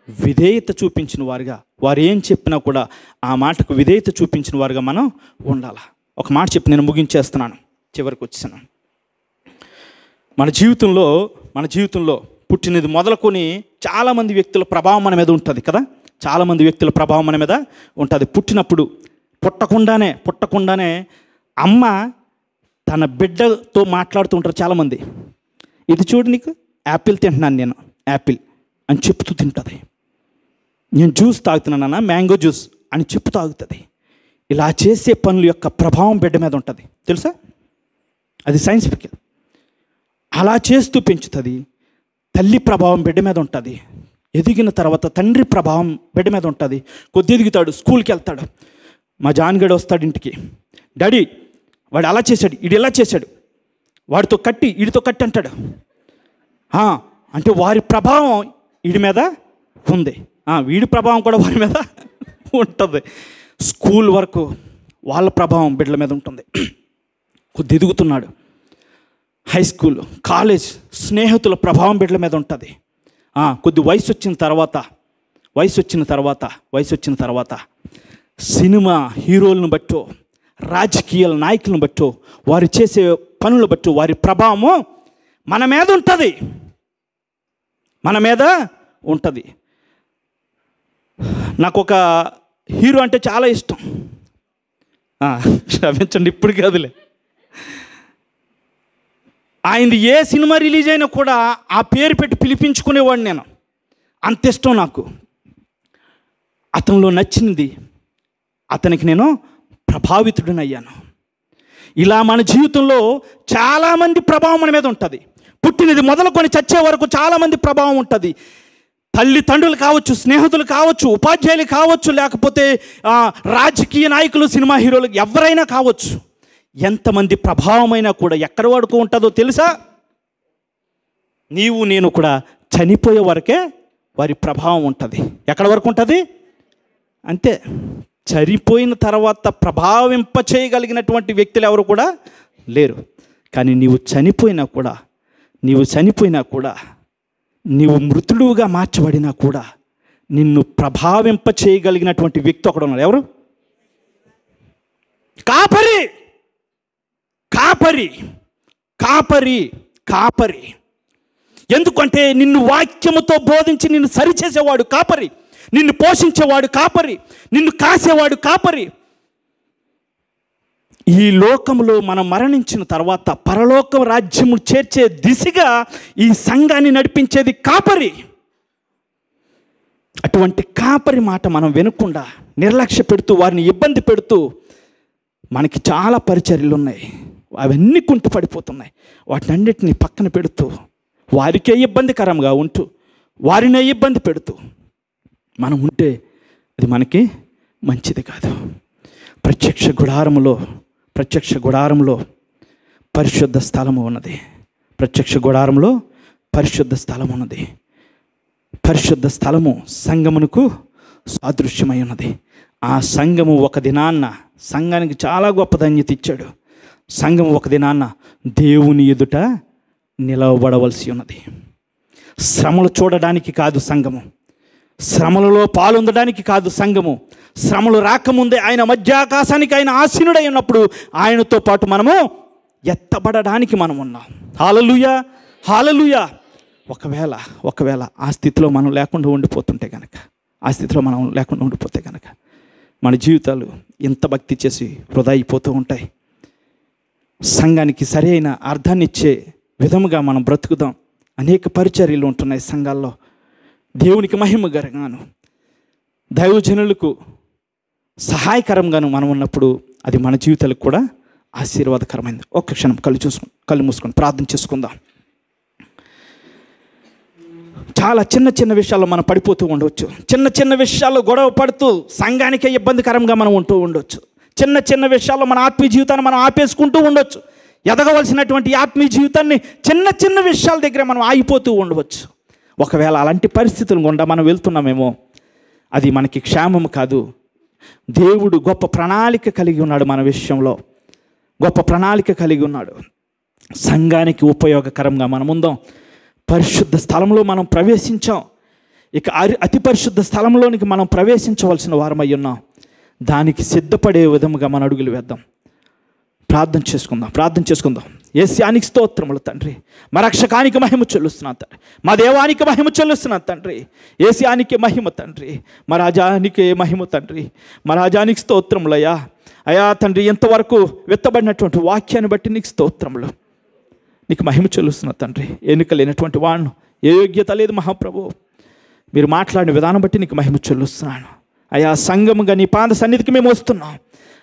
విధేయత చూపించిన వారుగా, వారు ఏం చెప్పినా కూడా ఆ మాటకు విధేయత చూపించిన వారుగా మనం ఉండాలి. ఒక మాట చెప్పి నేను ముగించేస్తున్నాను, చివరికి వచ్చాను. మన జీవితంలో పుట్టినది మొదలుకొని చాలామంది వ్యక్తుల ప్రభావం మన మీద ఉంటుంది కదా. చాలామంది వ్యక్తుల ప్రభావం మన మీద ఉంటుంది. పుట్టకుండానే అమ్మ తన బిడ్డతో మాట్లాడుతూ ఉంటారు చాలామంది. ఇది చూడు, నీకు యాపిల్ తింటున్నాను నేను, యాపిల్ అని చెప్తూ తింటుంది. నేను జ్యూస్ తాగుతున్నానన్నా, మ్యాంగో జ్యూస్ అని చెప్పు తాగుతుంది. ఇలా చేసే పనుల యొక్క ప్రభావం బిడ్డ మీద ఉంటుంది తెలుసా. అది సైంటిఫిక్. అలా చేస్తూ పెంచుతుంది. తల్లి ప్రభావం బిడ్డ మీద ఉంటుంది. ఎదిగిన తర్వాత తండ్రి ప్రభావం బిడ్డ మీద ఉంటుంది. కొద్ది ఎదుగుతాడు, స్కూల్కి వెళ్తాడు. మా జాన్గడు వస్తాడు ఇంటికి, డాడీ వాడు అలా చేశాడు, వీడు ఇలా చేశాడు, వీడితో కట్టి అంటాడు. అంటే వారి ప్రభావం వీడి మీద ఉంది, వీడి ప్రభావం కూడా వారి మీద ఉంటుంది. స్కూల్ వరకు వాళ్ళ ప్రభావం బిడ్డల మీద ఉంటుంది. కొద్ది ఎదుగుతున్నాడు, హై స్కూల్, కాలేజ్, స్నేహితుల ప్రభావం బిడ్డల మీద ఉంటుంది. కొద్ది వయసు వచ్చిన తర్వాత సినిమా హీరోలను బట్టో, రాజకీయ నాయకులను బట్టో, వారు చేసే పనులు బట్టో వారి ప్రభావము మన మీద ఉంటుంది. నాకు ఒక హీరో అంటే చాలా ఇష్టం. క్షమించండి, ఇప్పుడు కాదులే. ఆయనది ఏ సినిమా రిలీజ్ అయినా కూడా ఆ పేరు పెట్టి పిలిపించుకునేవాడిని నేను. అంత ఇష్టం నాకు. అతనిలో నచ్చింది, అతనికి నేను ప్రభావితుడినయ్యాను. ఇలా మన జీవితంలో చాలామంది ప్రభావం మన మీద ఉంటుంది. పుట్టినది మొదలుకొని చచ్చే వరకు చాలామంది ప్రభావం ఉంటుంది. తల్లిదండ్రులు కావచ్చు, స్నేహితులు కావచ్చు, ఉపాధ్యాయులు కావచ్చు, లేకపోతే రాజకీయ నాయకులు, సినిమా హీరోలు, ఎవరైనా కావచ్చు. ఎంతమంది ప్రభావమైనా కూడా ఎక్కడి వరకు ఉంటుందో తెలుసా? నీవు నేను కూడా చనిపోయే వరకే వారి ప్రభావం ఉంటుంది. ఎక్కడి వరకు ఉంటుంది? అంతే. చనిపోయిన తర్వాత ప్రభావింప చేయగలిగినటువంటి వ్యక్తులు ఎవరు కూడా లేరు. కానీ నీవు చనిపోయినా కూడా నీవు మృతుడుగా మార్చబడినా కూడా నిన్ను ప్రభావింప చేయగలిగినటువంటి వ్యక్తి ఒకడు ఉన్నాడు. ఎవరు? కాపరి. కాపరి కాపరి కాపరి ఎందుకంటే నిన్ను వాక్యముతో బోధించి నిన్ను సరిచేసేవాడు కాపరి, నిన్ను పోషించేవాడు కాపరి, నిన్ను కాసేవాడు కాపరి. ఈ లోకంలో మనం మరణించిన తర్వాత పరలోక రాజ్యము చేర్చే దిశగా ఈ సంఘాన్ని నడిపించేది కాపరి. అటువంటి కాపరి మాట మనం వినకుండా నిర్లక్ష్య పెడుతూ, వారిని ఇబ్బంది పెడుతూ, మనకి చాలా పరిచర్యలు ఉన్నాయి, అవన్నీ కుంటు పడిపోతున్నాయి. వాటిని అన్నిటిని పక్కన పెడుతూ, వారికే ఇబ్బందికరంగా ఉంటూ, వారినే ఇబ్బంది పెడుతూ మనం ఉంటే అది మనకి మంచిది కాదు. ప్రత్యక్ష గుడారంలో పరిశుద్ధ స్థలము ఉన్నది. పరిశుద్ధ స్థలము సంఘమునకు సాదృశ్యమై ఉన్నది. ఆ సంఘము ఒక దినాన్న, సంఘానికి చాలా గొప్ప ధన్యత ఇచ్చాడు. సంఘము ఒక దినాన్న దేవుని ఎదుట నిలవబడవలసి ఉన్నది. శ్రమలు చూడడానికి కాదు సంఘము, శ్రమలలో పాలొందడానికి కాదు సంఘము, శ్రమలు రాకముందే ఆయన మధ్యాకాశానికి ఆయన ఆసీనుడై ఉన్నప్పుడు ఆయనతో పాటు మనము ఎత్తబడడానికి మనం ఉన్నాం. హల్లెలూయా, హల్లెలూయా. ఒకవేళ ఆ స్థితిలో మనం లేకుండా ఉండిపోతే కనుక మన జీవితాలు ఎంత భక్తి చేసి వృధా అయిపోతూ ఉంటాయి. సంఘానికి సరైన అర్థాన్ని ఇచ్చే విధముగా మనం బ్రతుకుదాం. అనేక పరిచర్యలు ఉంటున్నాయి సంఘాల్లో. దేవునికి మహిమకరంగాను దైవజనులకు సహాయకరంగాను మనం ఉన్నప్పుడు అది మన జీవితాలకు కూడా ఆశీర్వాదకరమైంది. ఒక్క క్షణం కళ్ళు మూసుకొని ప్రార్థన చేసుకుందాం. చాలా చిన్న విషయాల్లో మనం పడిపోతూ ఉండవచ్చు. చిన్న విషయాల్లో గొడవ పడుతూ సంఘానికే ఇబ్బందికరంగా మనం ఉంటూ ఉండొచ్చు. చిన్న విషయాల్లో మన ఆత్మీయ జీవితాన్ని మనం ఆపేసుకుంటూ ఉండొచ్చు. ఎదగవలసినటువంటి ఆత్మీయ జీవితాన్ని చిన్న విషయాల దగ్గర మనం ఆగిపోతూ ఉండవచ్చు. ఒకవేళ అలాంటి పరిస్థితులు గుండా మనం వెళ్తున్నామేమో, అది మనకి క్షేమం కాదు. దేవుడు గొప్ప ప్రణాళిక కలిగి ఉన్నాడు. మన విషయంలో గొప్ప ప్రణాళిక కలిగి ఉన్నాడు. సంఘానికి ఉపయోగకరంగా మనం ఉందాం. పరిశుద్ధ స్థలంలో మనం ప్రవేశించాం. ఇక అతి పరిశుద్ధ స్థలంలోనికి మనం ప్రవేశించవలసిన వారమై ఉన్నాం. దానికి సిద్ధపడే విధముగా మన అడుగులు వేద్దాం. ప్రార్థన చేసుకుందాం. యేసయ్యానికి స్తోత్రములు తండ్రి. మా రక్షకానికి మహిమ చెల్లిస్తున్నాను తండ్రి. మా దేవానికి మహిమ చెల్లిస్తున్నాను తండ్రి. యేసయ్యానికి మహిమ తండ్రి. మా రాజానికి మహిమ తండ్రి. మా రాజానికి స్తోత్రములయ్యా. అయా తండ్రి, ఎంతవరకు వెత్తబడినటువంటి వాక్యాన్ని బట్టి నీకు స్తోత్రములు. నీకు మహిమ చెల్లిస్తున్నా తండ్రి. ఎన్నిక లేనటువంటి వాడును, ఏ యోగ్యత లేదు మహాప్రభు. మీరు మాట్లాడిన విధానం బట్టి నీకు మహిమ చెల్లిస్తున్నాను. అయా సంఘముగా నీ పాద సన్నిధికి మేము వస్తున్నాం.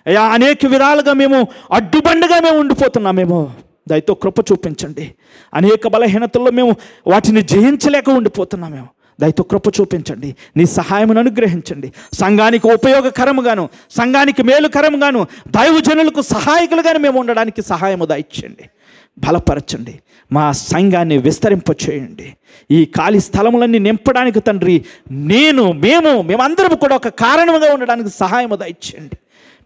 అయా అనేక విధాలుగా మేము అడ్డుబండగా మేము ఉండిపోతున్నామేమో, దయతో కృప చూపించండి. అనేక బలహీనతల్లో మేము వాటిని జయించలేక ఉండిపోతున్నామేమో, దయతో కృప చూపించండి. నీ సహాయమును అనుగ్రహించండి. సంఘానికి ఉపయోగకరముగాను, సంఘానికి మేలుకరముగాను, దైవజనులకు సహాయకులుగాను మేము ఉండడానికి సహాయము దయచేయండి. బలపరచండి. మా సంఘాన్ని విస్తరింపచేయండి. ఈ ఖాళీ స్థలములన్నీ నింపడానికి తండ్రి మేమందరం కూడా ఒక కారణంగా ఉండడానికి సహాయము దయచేయండి.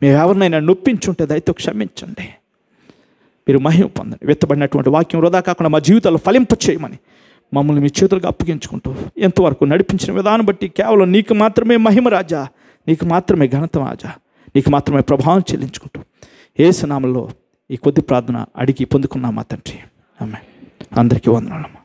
మేము ఎవరినైనా నొప్పించుంటే దయతో క్షమించండి. మీరు మహిమ పొందండి. వెత్తబడినటువంటి వాక్యం వృధా కాకుండా మా జీవితాల్లో ఫలింప చేయమని మమ్మల్ని మీ చేతులకు అప్పగించుకుంటూ ఎంతవరకు నడిపించిన విధానం బట్టి కేవలం నీకు మాత్రమే మహిమ రాజా, నీకు మాత్రమే ఘనత రాజా, నీకు మాత్రమే ప్రభావం చెల్లించుకుంటూ యేసు నామములో ఈ కొద్ది ప్రార్థన అడిగి పొందుకున్నామా తండ్రి. ఆమేన్. అందరికీ వందనాలు.